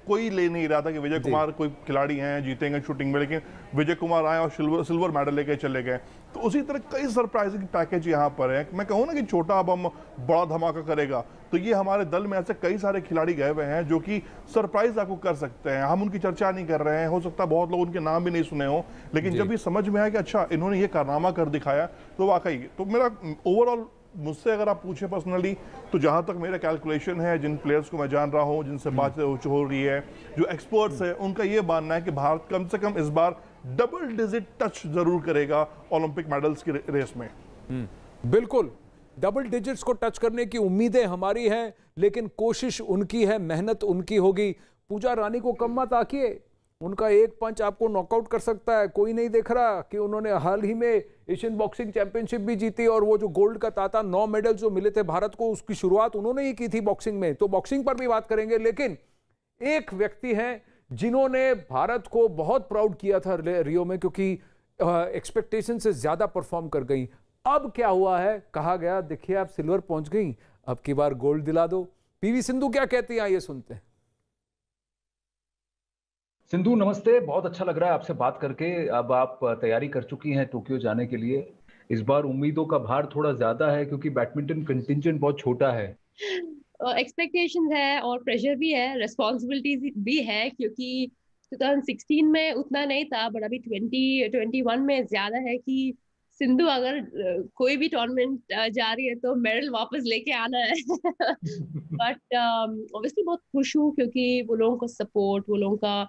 कोई ले नहीं रहा था कि विजय कुमार कोई खिलाड़ी हैं जीतेंगे शूटिंग में, लेकिन विजय कुमार आए और सिल्वर मेडल लेके चले गए। तो उसी तरह कई सरप्राइजिंग पैकेज यहाँ पर है। मैं कहूँ ना कि छोटा अब हम बड़ा धमाका करेगा, तो ये हमारे दल में ऐसे कई सारे खिलाड़ी गए हुए हैं जो कि सरप्राइज आपको कर सकते हैं। हम उनकी चर्चा नहीं कर रहे हैं, हो सकता है बहुत लोग उनके नाम भी नहीं सुने हो, लेकिन जब ये समझ में आया कि अच्छा इन्होंने ये कारनामा कर दिखाया, तो वाकई तो मेरा ओवरऑल, मुझसे अगर आप पूछे पर्सनली, तो जहां तक मेरा कैलकुलेशन है, जिन प्लेयर्स को मैं जान रहा हूं, जिनसे बातें हो रही है, जो एक्सपर्ट्स है, उनका ये मानना है कि भारत कम से कम इस बार डबल डिजिट टच जरूर करेगा ओलंपिक मेडल्स की रेस में। बिल्कुल, डबल डिजिट्स को टच करने की उम्मीदें हमारी हैं, लेकिन कोशिश उनकी है, मेहनत उनकी होगी। पूजा रानी को कम मत आंकिए, उनका एक पंच आपको नॉकआउट कर सकता है। कोई नहीं देख रहा कि उन्होंने हाल ही में एशियन बॉक्सिंग चैंपियनशिप भी जीती, और वो जो गोल्ड का ताता 9 मेडल जो मिले थे भारत को, उसकी शुरुआत उन्होंने ही की थी बॉक्सिंग में। तो बॉक्सिंग पर भी बात करेंगे, लेकिन एक व्यक्ति हैं जिन्होंने भारत को बहुत प्राउड किया था रियो में, क्योंकि एक्सपेक्टेशन से ज्यादा परफॉर्म कर गई। अब क्या हुआ है, कहा गया देखिए आप सिल्वर पहुंच गई, अब की बार गोल्ड दिला दो। पीवी सिंधु क्या कहती हैं, ये सुनते हैं। सिंधु नमस्ते, बहुत अच्छा लग रहा है आपसे बात करके। अब आप तैयारी कर चुकी हैं टोक्यो जाने के लिए। इस बार उम्मीदों का भार थोड़ा ज्यादा है क्योंकि बैडमिंटन कंटिंजेंट बहुत छोटा है। एक्सपेक्टेशंस है और प्रेशर भी है, रिस्पॉन्सिबिलिटीज भी है, क्योंकि 2016 में उतना नहीं था, बट अभी 2021 में ज्यादा है कि सिंधु अगर कोई भी टूर्नामेंट जा रही है तो मेडल वापस लेके आना है। बट ऑब्वियसली बहुत खुश हूँ क्योंकि वो लोगों का सपोर्ट, वो लोगों का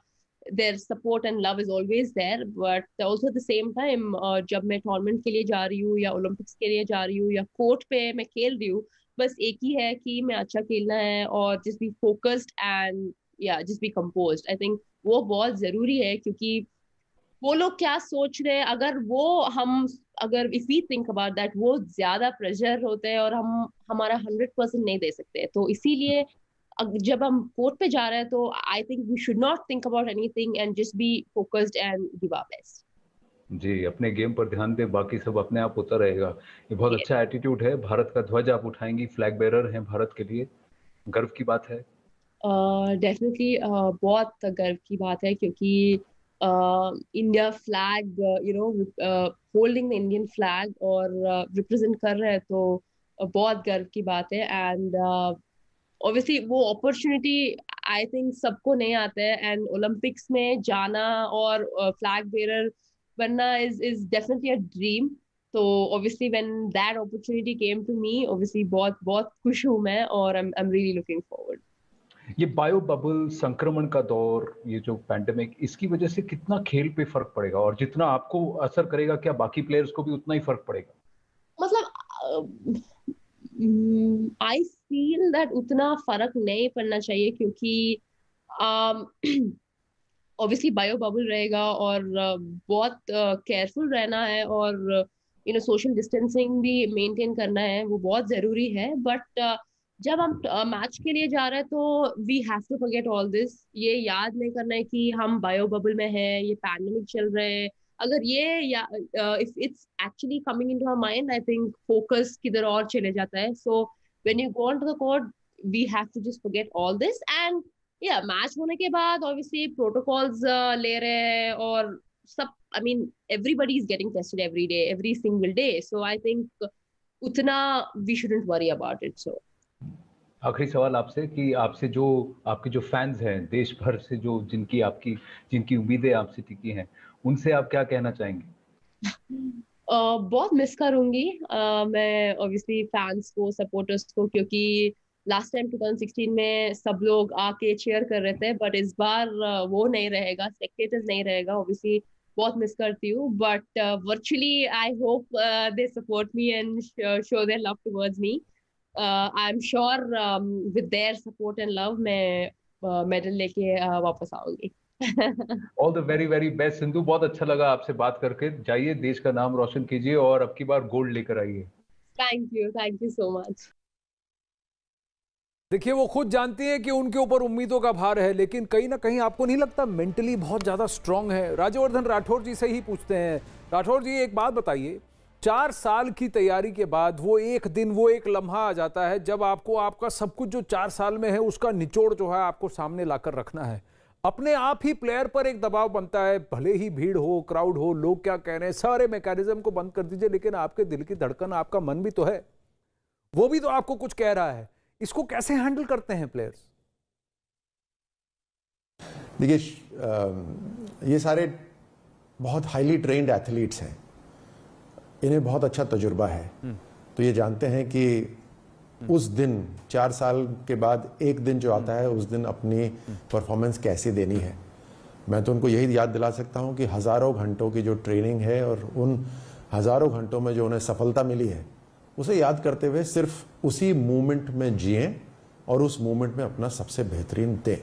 their support and love is always there, but also at the same time जब मैं टूर्नामेंट के लिए जा रही हूँ या ओलंपिक्स के लिए जा रही हूँ या कोर्ट पे मैं खेल रही हूँ, बस एक ही है कि मैं अच्छा खेलना है और just be focused and just be composed. I think वो बहुत जरूरी है, क्योंकि वो लोग क्या सोच रहे हैं, अगर if we think about that, वो ज्यादा प्रेशर होते हैं और हम हमारा 100% नहीं दे सकते। तो इसीलिए जब हम कोर्ट पे जा रहे हैं तो I think we should not think about anything and just be focused and give our best. जी, अपने गेम पर ध्यान दें, बाकी सब अपने आप होता रहेगा। ये बहुत अच्छा एटीट्यूड है। भारत का ध्वज आप उठाएंगी, फ्लैग बेरर हैं भारत के लिए, गर्व की बात है। डेफिनेटली बहुत गर्व की बात है, क्योंकि India flag holding the Indian flag और रिप्रेजेंट कर रहे हैं, तो बहुत गर्व की बात है। एंड ऑब्वियसली वो अपॉर्चुनिटी आई थिंक सबको नहीं आता है, एंड ओलंपिक्स में जाना और फ्लैग बेरर बनना इज डेफिनेटली अ ड्रीम। तो obviously when that opportunity came to me, obviously बहुत बहुत खुश हूँ मैं, और I am really looking forward. ये बायो बबल, संक्रमण का दौर, ये जो पैंडेमिक, इसकी वजह से कितना खेल पे फर्क पड़ेगा, और जितना आपको असर करेगा क्या बाकी प्लेयर्स को भी उतना ही फर्क पड़ेगा? मतलब आई फील दैट उतना फर्क नहीं पड़ना चाहिए, क्योंकि ऑब्वियसली बायो बबल रहेगा और बहुत केयरफुल रहना है, और सोशल डिस्टेंसिंग भी मेंटेन करना है, वो बहुत जरूरी है। बट जब हम मैच के लिए जा रहे हैं तो we have to forget all this. ये याद नहीं करना है कि हम बायो बबल में हैं, ये पैंडेमिक चल रहे हैं। अगर ये if it's actually coming into our mind, I think focus किधर और चले जाता है। So when you go on to the court, we have to just forget all this, and match होने के बाद ऑब्वियसली प्रोटोकॉल्स ले रहे हैं, और सब I mean everybody is getting tested every day, every single day. So I think उतना we shouldn't worry about it. So आखिरी सवाल आपसे कि आपसे जो आपके जो फैंस हैं देश भर से, जो जिनकी उम्मीदें आपसे टिकी हैं, उनसे आप क्या कहना चाहेंगे? बहुत मिस करूंगी मैं ऑब्वियसली फैंस को, सपोर्टर्स को, क्योंकि लास्ट टाइम 2016 में सब लोग आके चेयर कर रहे थे, बट इस बार वो नहीं रहेगा, स्पेक्टेटर्स नहीं रहेगा। ऑब्वियसली बहुत मिस करती हूँ, but virtually I hope they support me and show their love towards me. I am sure with their support and love मैं मेडल लेके वापस आऊंगी। All the very very best Sindhu, बहुत अच्छा लगा आपसे बात करके। जाइए, देश का नाम रोशन कीजिए और अब की बार गोल्ड लेकर आइए। Thank you so much. देखिए, वो खुद जानती हैं कि उनके ऊपर उम्मीदों का भार है, लेकिन कहीं ना कहीं आपको नहीं लगता मेंटली बहुत ज्यादा स्ट्रांग है? राज्यवर्धन राठौर जी से ही पूछते हैं। राठौर जी, एक बात बताइए, 4 साल की तैयारी के बाद वो एक दिन, वो एक लम्हा आ जाता है जब आपको आपका सब कुछ जो 4 साल में है उसका निचोड़ जो है आपको सामने लाकर रखना है। अपने आप ही प्लेयर पर एक दबाव बनता है, भले ही भीड़ हो, क्राउड हो, लोग क्या कह रहे हैं, सारे मैकेनिज्म को बंद कर दीजिए, लेकिन आपके दिल की धड़कन, आपका मन भी तो है, वो भी तो आपको कुछ कह रहा है। इसको कैसे हैंडल करते हैं प्लेयर्स? देखिए, ये सारे बहुत हाईली ट्रेन्ड एथलीट्स हैं, इन्हें बहुत अच्छा तजुर्बा है, तो ये जानते हैं कि उस दिन 4 साल के बाद एक दिन जो आता है, उस दिन अपनी परफॉर्मेंस कैसे देनी है। मैं तो उनको यही याद दिला सकता हूं कि हज़ारों घंटों की जो ट्रेनिंग है और उन हज़ारों घंटों में जो उन्हें सफलता मिली है, उसे याद करते हुए सिर्फ उसी मोमेंट में जिएं और उस मोमेंट में अपना सबसे बेहतरीन दें।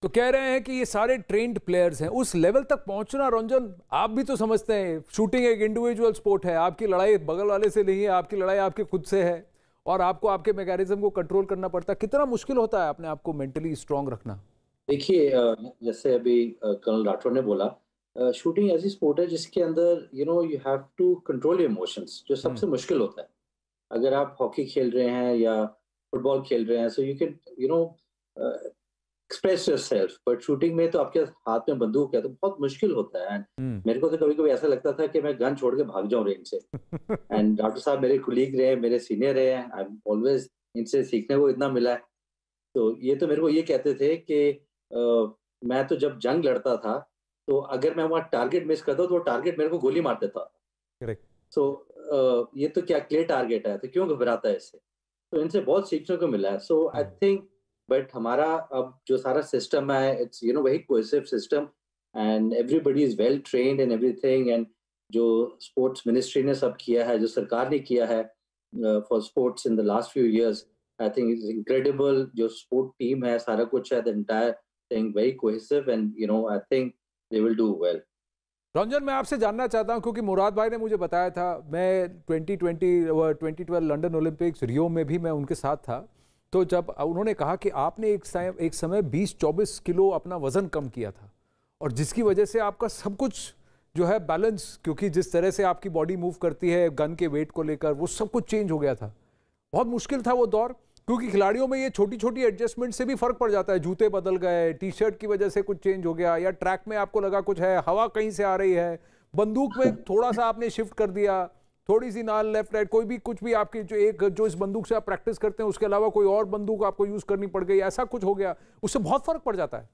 तो कह रहे हैं कि ये सारे ट्रेंड प्लेयर्स हैं। उस लेवल तक पहुंचना, रंजन, आप भी तो समझते हैं शूटिंग एक इंडिविजुअल स्पोर्ट है, आपकी लड़ाई बगल वाले से नहीं है, आपकी लड़ाई आपके खुद से है और आपको आपके मैकेनिज्म को कंट्रोल करना पड़ता है। कितना मुश्किल होता है अपने आप को मेंटली स्ट्रांग रखना? देखिए, जैसे अभी कर्नल राठौर ने बोला, शूटिंग ऐसी स्पोर्ट है जिसके अंदर you have to control your emotions, जो सबसे मुश्किल होता है। अगर आप हॉकी खेल रहे हैं या फुटबॉल खेल रहे हैं, so you can express yourself, but shooting में तो आपके हाथ में बंदूक है, तो बहुत मुश्किल होता है। मेरे को तो कभी कभी ऐसा लगता था कि मैं गन छोड़ के भाग जाऊं रेंज से। एंड डॉक्टर साहब मेरे कुलीग रहे, मेरे सीनियर रहे हैं, आई एम ऑलवेज इनसे सीखने को इतना मिला है। तो ये तो मेरे को ये कहते थे कि मैं तो जब जंग लड़ता था, तो अगर मैं वहाँ टारगेट मिस करता तो वो टारगेट मेरे को गोली मार देता। सो ये तो क्या क्लियर टारगेट है, तो क्यों घबराता है इससे? तो इनसे बहुत सीखने को मिला है। सो आई थिंक, बट हमारा अब जो सारा सिस्टम है, it's very cohesive system and everybody is well trained and everything. And जो स्पोर्ट्स मिनिस्ट्री ने सब किया है, जो सरकार ने किया है for sports in the last few years, I think is incredible. जो स्पोर्ट टीम है, सारा कुछ है, the entire thing very cohesive and I think they will do well. Ranjan, मैं आपसे जानना चाहता हूं, क्योंकि मुराद भाई ने मुझे बताया था, मैं 2012 लंदन ओलंपिक्स रियो में भी मैं उनके साथ था, तो जब उन्होंने कहा कि आपने एक समय 20-24 किलो अपना वजन कम किया था, और जिसकी वजह से आपका सब कुछ जो है बैलेंस, क्योंकि जिस तरह से आपकी बॉडी मूव करती है गन के वेट को लेकर, वो सब कुछ चेंज हो गया था। बहुत मुश्किल था वो दौर, क्योंकि खिलाड़ियों में ये छोटी छोटी एडजस्टमेंट से भी फर्क पड़ जाता है। जूते बदल गए, टी शर्ट की वजह से कुछ चेंज हो गया, या ट्रैक में आपको लगा कुछ है, हवा कहीं से आ रही है, बंदूक में थोड़ा सा आपने शिफ्ट कर दिया, थोड़ी सी नाल लेफ्ट राइट, कोई भी कुछ भी आपकी जो इस बंदूक से आप प्रैक्टिस करते हैं उसके अलावा कोई और बंदूक आपको यूज करनी पड़ गई, ऐसा कुछ हो गया, उससे बहुत फर्क पड़ जाता है।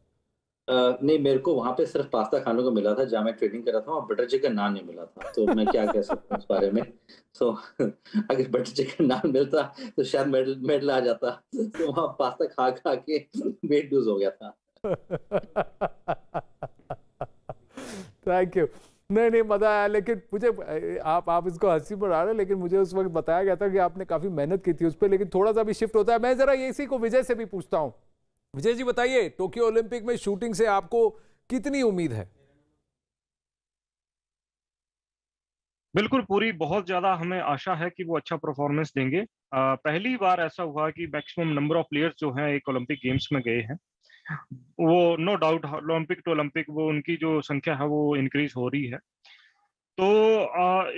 नहीं, मेरे को वहां पे सिर्फ पास्ता खाने को मिला था जहाँ मैं ट्रेनिंग कर रहा था, और बटर चिकन नान नहीं मिला था, तो मैं क्या कह सकता हूँ इस बारे में। तो अगर बटर चिकन नान मिलता तो शायद मेडल आ जाता। तो वहाँ पास्ता खा खा के वेट लूज हो गया था। Thank you. नहीं मजा आया, लेकिन मुझे आप इसको हंसी पर आ रहे हैं, लेकिन मुझे उस वक्त बताया गया था कि आपने काफी मेहनत की थी उस पर, लेकिन थोड़ा सा भी शिफ्ट होता है। मैं जरा इसी को विजय से भी पूछता हूँ। विजय जी बताइए, टोक्यो ओलंपिक में शूटिंग से आपको कितनी उम्मीद है? बिल्कुल पूरी, बहुत ज्यादा हमें आशा है कि वो अच्छा परफॉर्मेंस देंगे। पहली बार ऐसा हुआ कि मैक्सिमम नंबर ऑफ प्लेयर्स जो हैं एक ओलंपिक गेम्स में गए हैं, वो no doubt Olympic to Olympic वो उनकी जो संख्या है वो इंक्रीज हो रही है। तो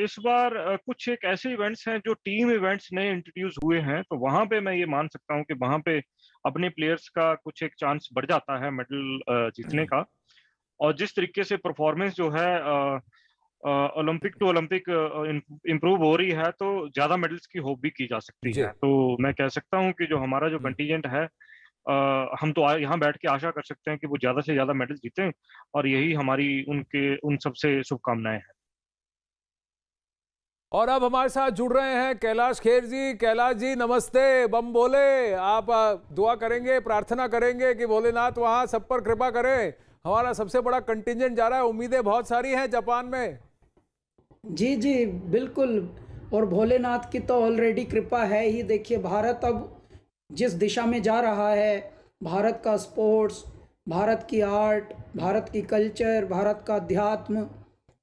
इस बार कुछ एक ऐसे इवेंट्स हैं जो टीम इवेंट्स नए इंट्रोड्यूस हुए हैं, तो वहां पे मैं ये मान सकता हूँ कि वहां पे अपने प्लेयर्स का कुछ एक चांस बढ़ जाता है मेडल जीतने का। और जिस तरीके से परफॉर्मेंस जो है ओलंपिक टू ओलंपिक इम्प्रूव हो रही है, तो ज्यादा मेडल्स की होप भी की जा सकती है। तो मैं कह सकता हूं कि जो हमारा जो कंटीजेंट है, हम तो यहाँ बैठ के आशा कर सकते हैं कि वो ज्यादा से ज्यादा मेडल जीतें, और यही हमारी उन सबसे शुभकामनाएं हैं। और अब हमारे साथ जुड़ रहे हैं कैलाश खेर जी। कैलाश जी नमस्ते, बम बोले। आप दुआ करेंगे, प्रार्थना करेंगे कि भोलेनाथ वहां सब पर कृपा करें। हमारा सबसे बड़ा कंटिंजेंट जा रहा है, उम्मीदें बहुत सारी हैं जापान में। जी जी बिल्कुल, और भोलेनाथ की तो ऑलरेडी कृपा है ही। देखिए भारत अब जिस दिशा में जा रहा है, भारत का स्पोर्ट्स, भारत की आर्ट, भारत की कल्चर, भारत का अध्यात्म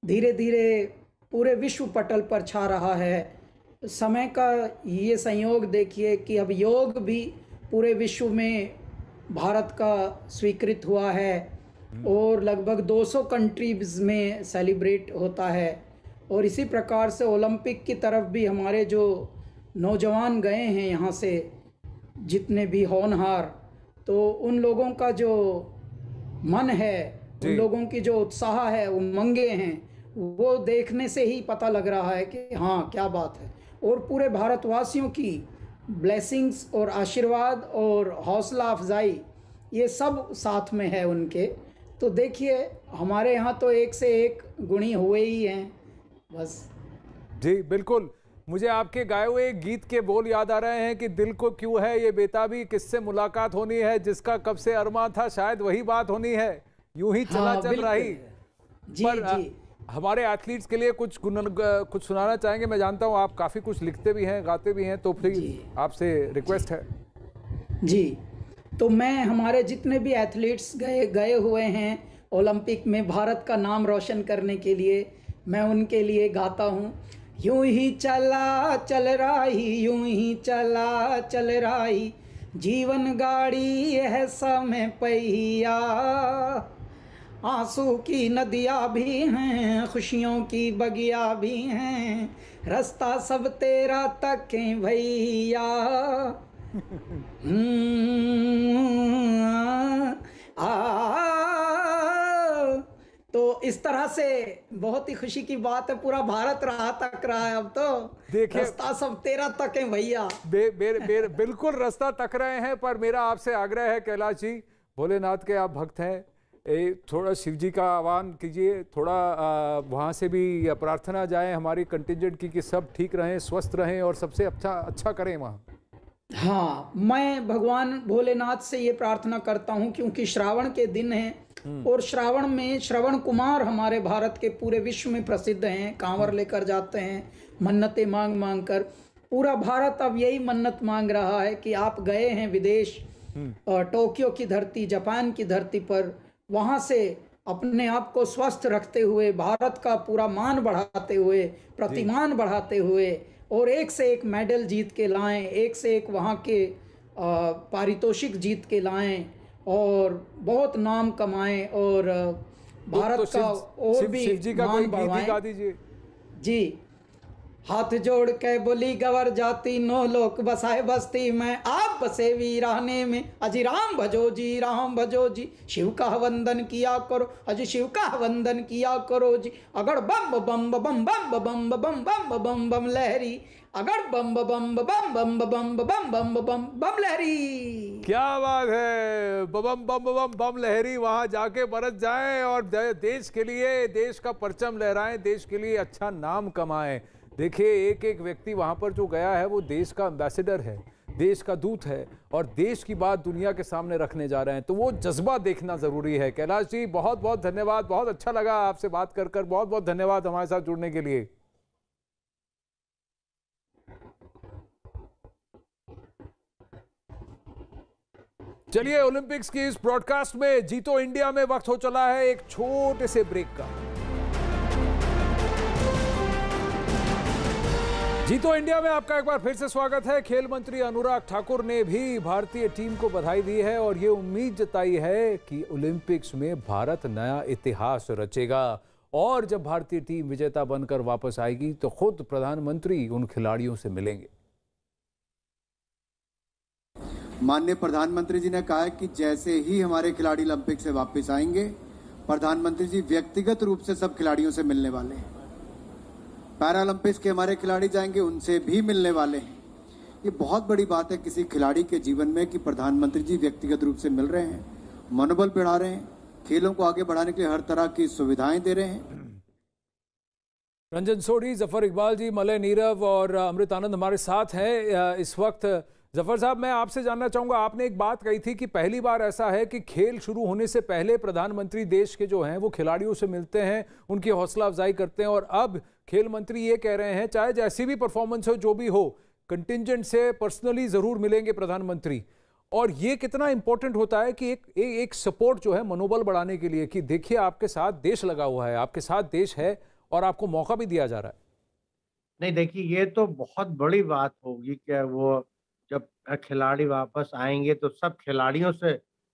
धीरे धीरे पूरे विश्व पटल पर छा रहा है। समय का ये संयोग देखिए कि अब योग भी पूरे विश्व में भारत का स्वीकृत हुआ है और लगभग 200 कंट्रीज में सेलिब्रेट होता है। और इसी प्रकार से ओलंपिक की तरफ भी हमारे जो नौजवान गए हैं यहाँ से, जितने भी होनहार, तो उन लोगों का जो मन है, उन लोगों की जो उत्साह है, उमंगे हैं, वो देखने से ही पता लग रहा है कि हाँ क्या बात है। और पूरे भारतवासियों की ब्लेसिंग्स और आशीर्वाद और हौसला अफजाई ये सब साथ में है उनके। तो देखिए हमारे यहाँ तो एक से एक गुणी हुए ही हैं बस। जी बिल्कुल, मुझे आपके गाए हुए गीत के बोल याद आ रहे हैं कि दिल को क्यों है ये बेताबी, किससे मुलाकात होनी है, जिसका कब से अरमान था शायद वही बात होनी है, यूं ही चला चल रही। पर हमारे एथलीट्स के लिए कुछ सुनाना चाहेंगे? मैं जानता हूं आप काफ़ी कुछ लिखते भी हैं, गाते भी हैं, तो प्लीज आपसे रिक्वेस्ट है। जी, तो मैं हमारे जितने भी एथलीट्स गए हुए हैं ओलंपिक में भारत का नाम रोशन करने के लिए, मैं उनके लिए गाता हूँ। यूं ही चला चल रही, यूं ही चला चल रही, जीवन गाड़ी है समय पहिया, आंसू की नदियाँ भी हैं, खुशियों की बगिया भी हैं, रास्ता सब तेरा तकें भैया। तो इस तरह से बहुत ही खुशी की बात है, पूरा भारत राह तक रहा है अब तो। देखिए रास्ता सब तेरा तक है भैया। बिल्कुल रास्ता तक रहे हैं। पर मेरा आपसे आग्रह है कैलाश जी, भोलेनाथ के आप भक्त हैं, थोड़ा शिव जी का आह्वान कीजिए, थोड़ा वहाँ से भी प्रार्थना जाए हमारी कंटिजेंट की कि सब ठीक रहें, स्वस्थ रहें और सबसे अच्छा करें वहाँ। हाँ, मैं भगवान भोलेनाथ से ये प्रार्थना करता हूँ क्योंकि श्रावण के दिन हैं और श्रावण में श्रवण कुमार हमारे भारत के पूरे विश्व में प्रसिद्ध हैं, कांवर लेकर जाते हैं मन्नतें मांग मांग कर। पूरा भारत अब यही मन्नत मांग रहा है कि आप गए हैं विदेश, टोक्यो की धरती, जापान की धरती पर, वहाँ से अपने आप को स्वस्थ रखते हुए, भारत का पूरा मान बढ़ाते हुए, प्रतिमान बढ़ाते हुए और एक से एक मेडल जीत के लाएं, एक से एक वहाँ के पारितोषिक जीत के लाएं और बहुत नाम कमाएं और भारत का और भी मान बढ़ाएं। जी, हाथ जोड़ के बोली गवर जाती, नो लोक बसाए बस्ती में, आप बसे वीराने में, अजी राम भजो जी, राम भजो जी, शिव का वंदन किया करो, अजी शिव का वंदन किया करो जी। अगर बम बम बम बम बम बम बम बम बम लहरी, अगर बम बम बम बम बम बम बम बम बम लहरी। क्या बात है, बम बम बम बम लहरी। वहां जाके बरस जाएं और देश के लिए, देश का परचम लहराएं, देश के लिए अच्छा नाम कमाएं। देखिए एक एक व्यक्ति वहाँ पर जो गया है वो देश का एम्बेसडर है, देश का दूत है और देश की बात दुनिया के सामने रखने जा रहे हैं, तो वो जज्बा देखना ज़रूरी है। कैलाश जी बहुत बहुत धन्यवाद, बहुत अच्छा लगा आपसे बात कर बहुत बहुत धन्यवाद हमारे साथ जुड़ने के लिए। चलिए ओलंपिक्स की इस ब्रॉडकास्ट में जीतो इंडिया में वक्त हो चला है एक छोटे से ब्रेक का। जीतो इंडिया में आपका एक बार फिर से स्वागत है। खेल मंत्री अनुराग ठाकुर ने भी भारतीय टीम को बधाई दी है और ये उम्मीद जताई है कि ओलंपिक्स में भारत नया इतिहास रचेगा और जब भारतीय टीम विजेता बनकर वापस आएगी तो खुद प्रधानमंत्री उन खिलाड़ियों से मिलेंगे। माननीय प्रधानमंत्री जी ने कहा है कि जैसे ही हमारे खिलाड़ी ओलंपिक से वापस आएंगे प्रधानमंत्री जी व्यक्तिगत रूप से सब खिलाड़ियों से मिलने वाले हैं। पैरालंपिक्स के हमारे खिलाड़ी जाएंगे, उनसे भी मिलने वाले हैं। ये बहुत बड़ी बात है किसी खिलाड़ी के जीवन में कि प्रधानमंत्री जी व्यक्तिगत रूप से मिल रहे हैं, मनोबल बढ़ा रहे हैं, खेलों को आगे बढ़ाने के लिए हर तरह की सुविधाएं दे रहे हैं। रंजन सोढ़ी, जफर इकबाल जी, मलय नीरव और अमृत आनंद हमारे साथ हैं इस वक्त। जफर साहब, मैं आपसे जानना चाहूंगा, आपने एक बात कही थी कि पहली बार ऐसा है कि खेल शुरू होने से पहले प्रधानमंत्री देश के जो हैं वो खिलाड़ियों से मिलते हैं, उनकी हौसला अफजाई करते हैं, और अब खेल मंत्री ये कह रहे हैं चाहे जैसी भी परफॉर्मेंस हो, जो भी हो, कंटिजेंट से पर्सनली जरूर मिलेंगे प्रधानमंत्री। और ये कितना इंपॉर्टेंट होता है कि एक सपोर्ट जो है मनोबल बढ़ाने के लिए कि देखिए आपके साथ देश लगा हुआ है, आपके साथ देश है और आपको मौका भी दिया जा रहा है। नहीं देखिए, ये तो बहुत बड़ी बात होगी कि वो जब खिलाड़ी वापस आएंगे तो सब खिलाड़ियों से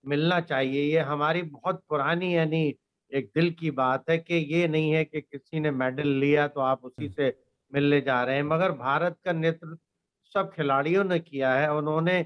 मिलना चाहिए। ये हमारी बहुत पुरानी यानी एक दिल की बात है कि ये नहीं है कि किसी ने मेडल लिया तो आप उसी से मिलने जा रहे हैं, मगर भारत का नेतृत्व सब खिलाड़ियों ने किया है। उन्होंने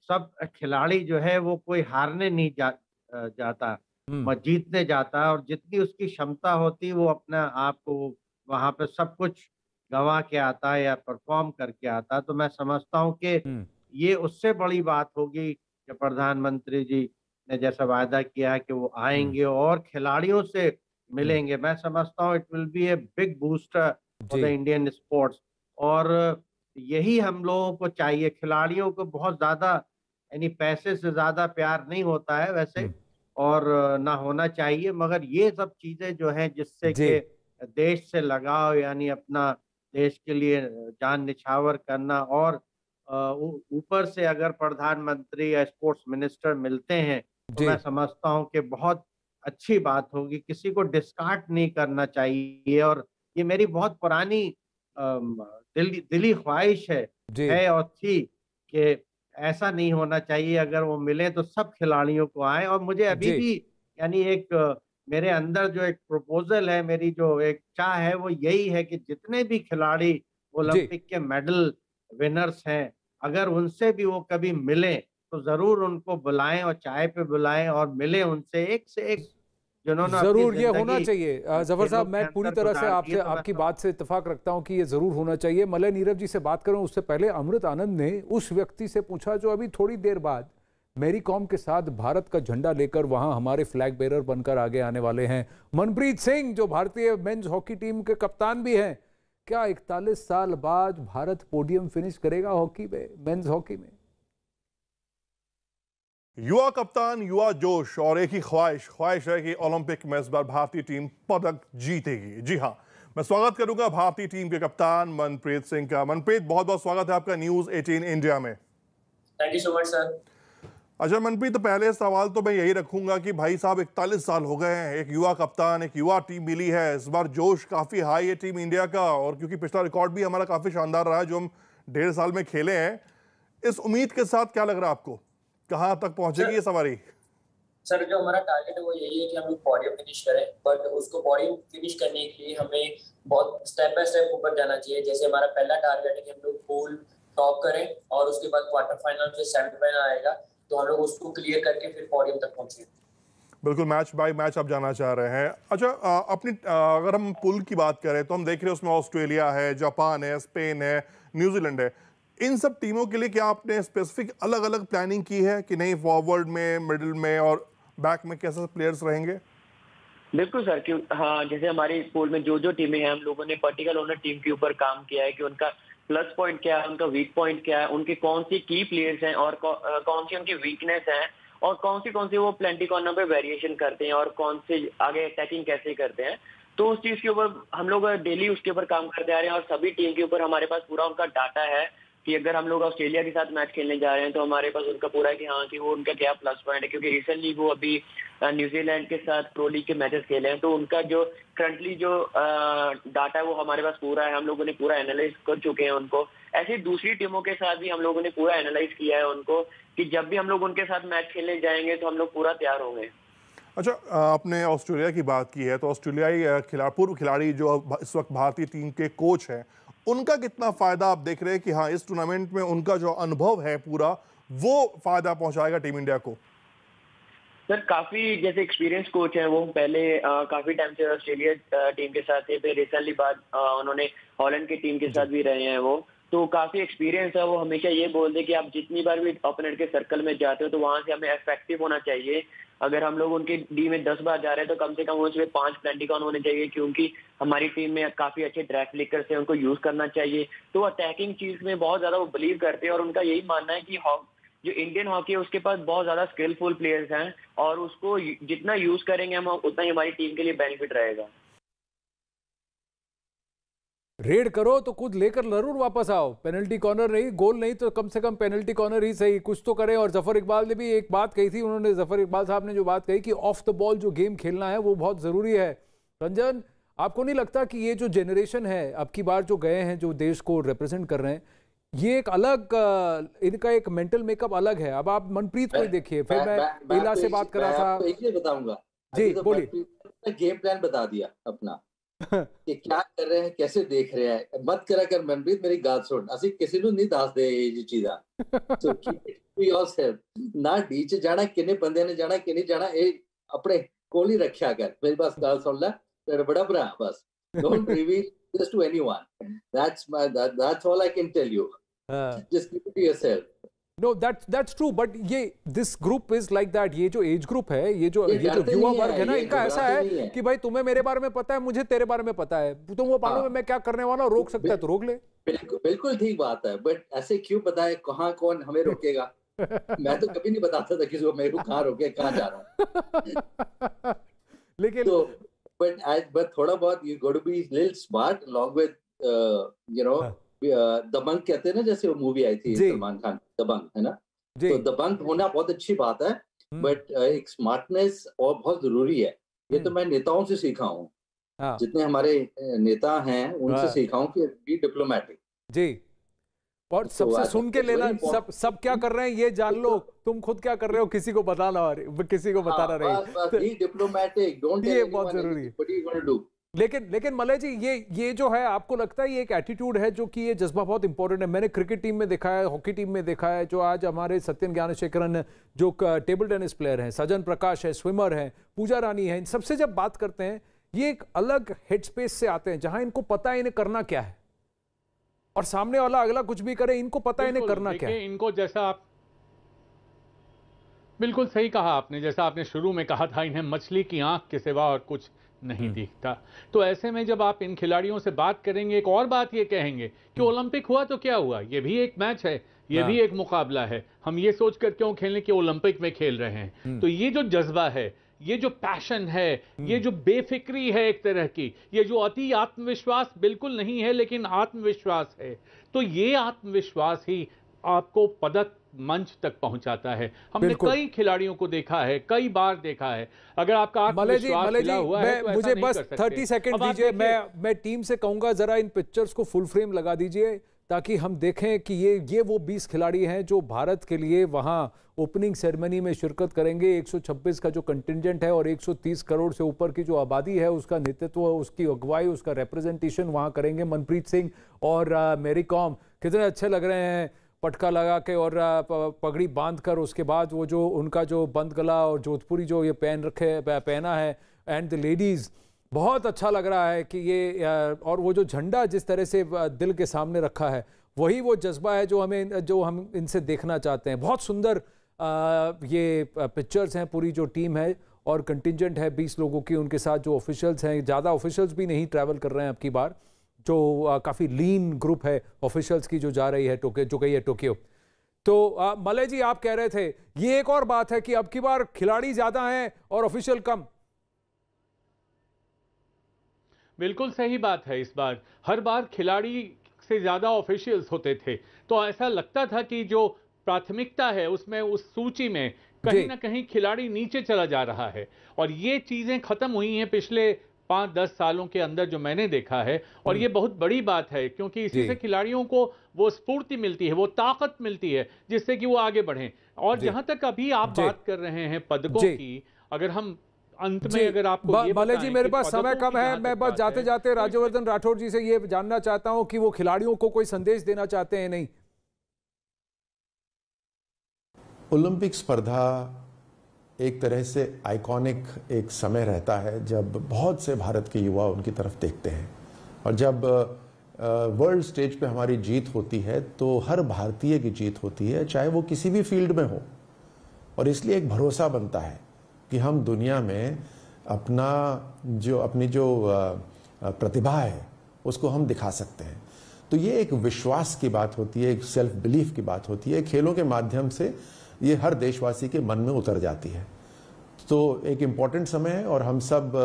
सब खिलाड़ी जो है वो कोई हारने नहीं जाता, जीतने जाता है, और जितनी उसकी क्षमता होती है वो अपने आप को वहां पे सब कुछ गंवा के आता है या परफॉर्म करके आता है। तो मैं समझता हूँ कि ये उससे बड़ी बात होगी कि प्रधानमंत्री जी ने जैसा वायदा किया कि वो आएंगे और खिलाड़ियों से मिलेंगे। मैं समझता हूँ it will B a big booster for the Indian sports, और यही हम लोगों को चाहिए। खिलाड़ियों को बहुत ज्यादा यानी पैसे से ज्यादा प्यार नहीं होता है वैसे, और ना होना चाहिए, मगर ये सब चीजें जो हैं जिससे कि देश से लगाव यानी अपना देश के लिए जान निछावर करना, और ऊपर से अगर प्रधानमंत्री या स्पोर्ट्स मिनिस्टर मिलते हैं तो मैं समझता हूं कि बहुत अच्छी बात होगी। किसी को डिस्कार्ड नहीं करना चाहिए, और ये मेरी बहुत पुरानी दिली ख्वाहिश है और थी कि ऐसा नहीं होना चाहिए। अगर वो मिले तो सब खिलाड़ियों को आए, और मुझे अभी भी यानी एक मेरे अंदर जो एक प्रपोजल है, मेरी जो एक चाह है वो यही है कि जितने भी खिलाड़ी ओलंपिक के मेडल विनर्स हैं, अगर उनसे भी वो कभी मिले तो जरूर उनको बुलाएं और चाय पे बुलाएं और मिले उनसे एक से एक जिन्होंने जरूर ये होना चाहिए। जफर साहब, मैं पूरी तरह से आपसे आपकी बात से इत्तेफाक रखता हूं कि ये जरूर होना चाहिए। मलय नीरव जी से बात करूं उससे पहले अमृत आनंद ने उस व्यक्ति से पूछा जो अभी थोड़ी देर बाद मेरी कॉम के साथ भारत का झंडा लेकर वहां हमारे फ्लैग बेरर बनकर आगे आने वाले हैं, मनप्रीत सिंह, जो भारतीय मेंस हॉकी टीम के कप्तान भी हैं। क्या 41 साल बाद भारत पोडियम फिनिश करेगा हॉकी में, मेंस हॉकी में? युवा कप्तान, युवा जोश और एक ही ख्वाहिश है कि ओलंपिक में इस बार भारतीय टीम पदक जीतेगी। जी हाँ, मैं स्वागत करूंगा भारतीय टीम के कप्तान मनप्रीत सिंह का। मनप्रीत, बहुत बहुत स्वागत है आपका न्यूज 18 इंडिया में। Thank you so much sir. अच्छा मनप्रीत, तो पहले सवाल तो मैं यही रखूंगा कि भाई साहब 41 साल हो गए हैं, एक युवा कप्तान, एक युवा टीम मिली है, इस बार जोश काफी हाई है टीम इंडिया का, और क्योंकि पिछला रिकॉर्ड भी हमारा काफी शानदार रहा है जो हम 1.5 साल में खेले हैं, इस उम्मीद के साथ क्या लग रहा है आपको, कहाँ तक पहुंचेगी ये सवारी? सर, जो हमारा टारगेट है वो यही है कि हम लोग पोडियम फिनिश करें, बट उसको पोडियम फिनिश करने के लिए हमें बहुत स्टेप बाय स्टेप ऊपर जाना चाहिए। जैसे हमारा पहला टारगेट है कि हम लोग पूल टॉप करें, और उसके बाद क्वार्टर फाइनल से सेमीफाइनल आएगा तो हम लोग उसको क्लियर करके फिर पोडियम तक पहुंचे। बिल्कुल, मैच बाय मैच आप जाना चाह रहे हैं। अच्छा, अगर हम पुल की बात करें तो हम देख रहे हैं उसमें ऑस्ट्रेलिया है, जापान है, स्पेन है, न्यूजीलैंड है। इन सब टीमों के लिए क्या आपने स्पेसिफिक अलग अलग प्लानिंग की है कि नहीं, फॉरवर्ड में, मिडिल में और बैक में कैसे प्लेयर्स रहेंगे? बिल्कुल सर, क्यों हाँ, जैसे हमारी पूल में जो टीमें हैं, हम लोगों ने पर्टिकुलर उन टीम के ऊपर काम किया है कि उनका प्लस पॉइंट क्या है, उनका वीक पॉइंट क्या है, उनकी कौन सी की प्लेयर्स हैं और कौन सी उनकी वीकनेस है, और कौन सी वो प्लेंटी कॉर्नर पे वेरिएशन करते हैं और कौन से आगे अटैकिंग कैसे करते हैं। तो उस चीज के ऊपर हम लोग डेली उसके ऊपर काम करते आ रहे हैं, और सभी टीम के ऊपर हमारे पास पूरा उनका डाटा है कि अगर हम लोग ऑस्ट्रेलिया के साथ मैच खेलने जा रहे हैं तो हमारे पास उनका पूरा है कि हाँ कि वो उनका क्या प्लस पॉइंट है, क्योंकि रिसेंटली वो अभी न्यूजीलैंड के साथ प्रो लीग के मैचेस खेले हैं, तो उनका जो करंटली जो डाटा है वो हमारे पास पूरा है, हम लोगों ने पूरा एनालाइज कर चुके हैं उनको। ऐसे दूसरी टीमों के साथ भी हम लोगों ने पूरा एनालाइज किया है उनको कि जब भी हम लोग उनके साथ मैच खेलने जाएंगे तो हम लोग पूरा तैयार होंगे। अच्छा, आपने ऑस्ट्रेलिया की बात की है, तो ऑस्ट्रेलियाई पूर्व खिलाड़ी जो इस वक्त भारतीय टीम के कोच हैं, उनका कितना फायदा आप देख रहे हैं कि हाँ इस टूर्नामेंट में उनका जो अनुभव है पूरा वो फायदा पहुंचाएगा टीम इंडिया को? सर काफी जैसे एक्सपीरियंस कोच हैं, वो पहले काफी टाइम से ऑस्ट्रेलिया टीम के साथ थे, फिर रिसेंटली बाद उन्होंने हॉलैंड की टीम के साथ भी रहे हैं वो, तो काफी एक्सपीरियंस है। वो हमेशा ये बोलते कि आप जितनी बार भी ओपोनेंट के सर्कल में जाते हो तो वहां से हमें इफेक्टिव होना चाहिए। अगर हम लोग उनकी डी में 10 बार जा रहे हैं तो कम से कम उसमें 5 प्लेंटी कॉन होने चाहिए, क्योंकि हमारी टीम में काफी अच्छे ट्रैक फ्लिकर्स हैं, उनको यूज करना चाहिए। तो अटैकिंग चीज में बहुत ज्यादा वो बिलीव करते हैं और उनका यही मानना है कि जो इंडियन हॉकी है उसके पास बहुत ज्यादा स्किलफुल प्लेयर्स हैं और उसको जितना यूज करेंगे हम उतना ही हमारी टीम के लिए बेनिफिट रहेगा। रेड करो तो खुद लेकर जरूर वापस आओ, पेनल्टी कॉर्नर नहीं, गोल नहीं तो कम से कम पेनल्टी कॉर्नर ही सही, कुछ तो करें। और जफर इकबाल ने भी एक बात कही थी, उन्होंने जफर इकबाल साहब ने जो बात कही कि ऑफ द बॉल जो गेम खेलना है वो बहुत जरूरी है। रंजन, आपको नहीं लगता कि ये जो जेनरेशन है अब की बार जो गए हैं, जो देश को रिप्रेजेंट कर रहे हैं, ये एक अलग इनका एक मेंटल मेकअप अलग है। अब आप मनप्रीत को ही देखिए, फिर मैं इला से बात कर रहा था। एक बताऊंगा जी बोलिए। गेम प्लान बता दिया अपना कि क्या कर रहे हैं, कैसे देख रहे हैं। मत करा कर मनप्रीत, मेरी गाल सुन, ਅਸੀਂ ਕਿਸੇ ਨੂੰ ਨਹੀਂ ਦੱਸਦੇ ਇਹ ਜੀ ਚੀਜ਼ਾਂ। ਸੋ ਕੀਪ ਇਟ ਟੂ ਯੋਰਸੈਲਫ, ਨਾ ਡੀ ਚ ਜਾਣਾ, ਕਿੰਨੇ ਬੰਦਿਆਂ ਨੇ ਜਾਣਾ ਕਿ ਨਹੀਂ ਜਾਣਾ, ਇਹ ਆਪਣੇ ਕੋਲ ਹੀ ਰੱਖਿਆ ਕਰ। ਮੇਰੀ ਬਸ ਗੱਲ ਸੁਣ ਲੈ, ਤੇਰਾ ਬੜਾ ਭਰਾ, ਬਸ don't reveal this to anyone. That's all I can tell you. Just keep it to yourself. No, that's true, but ये this group is like that. ये जो एज ग्रुप है, ये जो युवा वर्ग है ना, इनका ऐसा है कि भाई तुम्हें मेरे बारे में पता है, मुझे तेरे बारे में पता है, तुम वो मालूम है मैं क्या करने वाला हूं, रोक सकता है तो रोक ले। बिल्कुल ठीक बात है, बट ऐसे क्यों बताए कहाँ कौन हमें रोकेगा? मैं तो कभी नहीं बताता था किसी को मेरे को कहाँ रोके, कहाँ जा रहा हूँ। लेकिन तो but थोड़ा बहुत you got to be little smart along with दबंग कहते हैं ना, जैसे वो मूवी आई थी सलमान खान, दबंग, है ना? तो दबंग होना बहुत अच्छी बात है, बट एक स्मार्टनेस और बहुत जरूरी है। ये तो मैं नेताओं से सीखा हूँ, जितने हमारे नेता हैं उनसे सीखा हूँ कि बी डिप्लोमेटिक। जी, और सबसे सुन के लेना, सब क्या कर रहे हैं ये जान लो, तुम खुद क्या कर रहे हो किसी को बताना, और किसी को बताना नहीं। बी डिप्लोमेटिक, डोंट टेल ये बहुत जरूरी है। लेकिन मलय जी, ये जो है, आपको लगता है ये एक एटीट्यूड है जो कि ये जज्बा बहुत इंपॉर्टेंट है? मैंने क्रिकेट टीम में देखा है, हॉकी टीम में देखा है, जो आज हमारे सत्यन ज्ञानशेखरन जो टेबल टेनिस प्लेयर हैं, सजन प्रकाश है, स्विमर हैं, पूजा रानी है, इन सबसे जब बात करते हैं ये एक अलग हेडस्पेस से आते हैं जहां इनको पता है इन्हें करना क्या है, और सामने वाला अगला कुछ भी करे इनको पता है इन्हें करना क्या है। इनको जैसा आप बिल्कुल सही कहा आपने, जैसा आपने शुरू में कहा था, इन्हें मछली की आंख के सिवा और कुछ नहीं दिखता। तो ऐसे में जब आप इन खिलाड़ियों से बात करेंगे, एक और बात ये कहेंगे कि ओलंपिक हुआ तो क्या हुआ, ये भी एक मैच है, ये भी एक मुकाबला है, हम ये सोचकर क्यों खेलें कि ओलंपिक में खेल रहे हैं। तो ये जो जज्बा है, ये जो पैशन है, ये जो बेफिक्री है एक तरह की, ये जो अति आत्मविश्वास बिल्कुल नहीं है लेकिन आत्मविश्वास है, तो ये आत्मविश्वास ही आपको पदक मंच तक पहुंचाता है। हमने कई खिलाड़ियों को देखा है, कई बार देखा है। अगर आपका आत्मविश्वास खिला हुआ है तो मुझे बस 30 सेकंड दीजिए, मैं टीम से कहूंगा जरा इन पिक्चर्स को फुल फ्रेम लगा दीजिए ताकि हम देखें कि ये वो 20 खिलाड़ी हैं जो भारत के लिए वहां ओपनिंग सेरेमनी में शिरकत करेंगे। 126 का जो कंटिजेंट है और 130 करोड़ से ऊपर की जो आबादी है, उसका नेतृत्व, उसकी अगुवाई, उसका रिप्रेजेंटेशन वहां करेंगे मनप्रीत सिंह और मैरी कॉम। कितने अच्छे लग रहे हैं, पटका लगा के और पगड़ी बांध कर, उसके बाद वो जो उनका जो बंद गला और जोधपुरी जो ये पहना है, एंड द लेडीज़, बहुत अच्छा लग रहा है कि ये, और वो जो झंडा जिस तरह से दिल के सामने रखा है, वही वो जज्बा है जो हम इनसे देखना चाहते हैं। बहुत सुंदर ये पिक्चर्स हैं, पूरी जो टीम है और कंटिजेंट है 20 लोगों की, उनके साथ जो ऑफिशियल्स हैं, ज़्यादा ऑफिशियल्स भी नहीं ट्रैवल कर रहे हैं अब की बार, जो काफ़ी लीन ग्रुप है ऑफिशियल्स की जो जा रही है जो गई है टोक्यो। तो मलय जी, आप कह रहे थे ये एक और बात है कि अब की बार खिलाड़ी ज़्यादा हैं और ऑफिशियल कम। बिल्कुल सही बात है। इस बार हर बार खिलाड़ी से ज़्यादा ऑफिशियल्स होते थे, तो ऐसा लगता था कि जो प्राथमिकता है उसमें, उस सूची में कहीं ना कहीं खिलाड़ी नीचे चला जा रहा है, और ये चीज़ें ख़त्म हुई हैं पिछले 5-10 सालों के अंदर जो मैंने देखा है, और ये बहुत बड़ी बात है क्योंकि इसी से खिलाड़ियों को वो स्फूर्ति मिलती है, वो ताकत मिलती है जिससे कि वो आगे बढ़ें। और जहां तक अभी आप बात कर रहे हैं पदकों की, अगर हम अंत में अगर आपको बाले जी, मेरे पास समय कम है, मैं बस जाते जाते राज्यवर्धन राठौर जी से ये जानना चाहता हूं कि वो खिलाड़ियों को कोई संदेश देना चाहते हैं नहीं। ओलंपिक स्पर्धा एक तरह से आइकॉनिक एक समय रहता है जब बहुत से भारत के युवा उनकी तरफ देखते हैं, और जब वर्ल्ड स्टेज पे हमारी जीत होती है तो हर भारतीय की जीत होती है, चाहे वो किसी भी फील्ड में हो। और इसलिए एक भरोसा बनता है कि हम दुनिया में अपनी जो प्रतिभा है उसको हम दिखा सकते हैं। तो ये एक विश्वास की बात होती है, एक सेल्फ बिलीफ की बात होती है। खेलों के माध्यम से ये हर देशवासी के मन में उतर जाती है। तो एक इम्पॉर्टेंट समय है और हम सब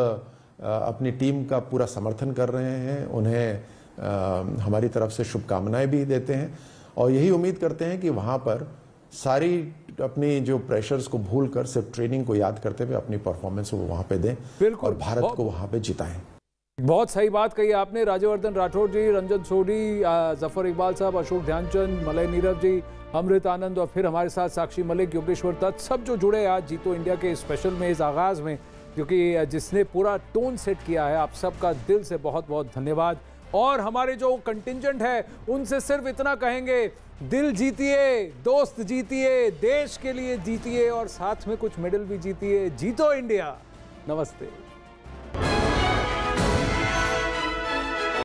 अपनी टीम का पूरा समर्थन कर रहे हैं, उन्हें हमारी तरफ से शुभकामनाएं भी देते हैं और यही उम्मीद करते हैं कि वहाँ पर सारी अपनी जो प्रेशर्स को भूलकर सिर्फ ट्रेनिंग को याद करते हुए अपनी परफॉर्मेंस को वहाँ पे दें और भारत को वहाँ पे जिताएं। बहुत सही बात कही आपने। राज्यवर्धन राठौड़ जी, रंजन सोढी, जफर इकबाल साहब, अशोक ध्यानचंद, मलय नीरव जी, अमृत आनंद और फिर हमारे साथ साक्षी मलिक, योगेश्वर दत्त, सब जो जुड़े आज जीतो इंडिया के स्पेशल में, इस आगाज़ में, क्योंकि जिसने पूरा टोन सेट किया है, आप सबका दिल से बहुत बहुत धन्यवाद। और हमारे जो कंटिंजेंट है उनसे सिर्फ इतना कहेंगे, दिल जीतिए, दोस्त जीतिए, देश के लिए जीतिए और साथ में कुछ मेडल भी जीतिए। जीतो इंडिया। नमस्ते।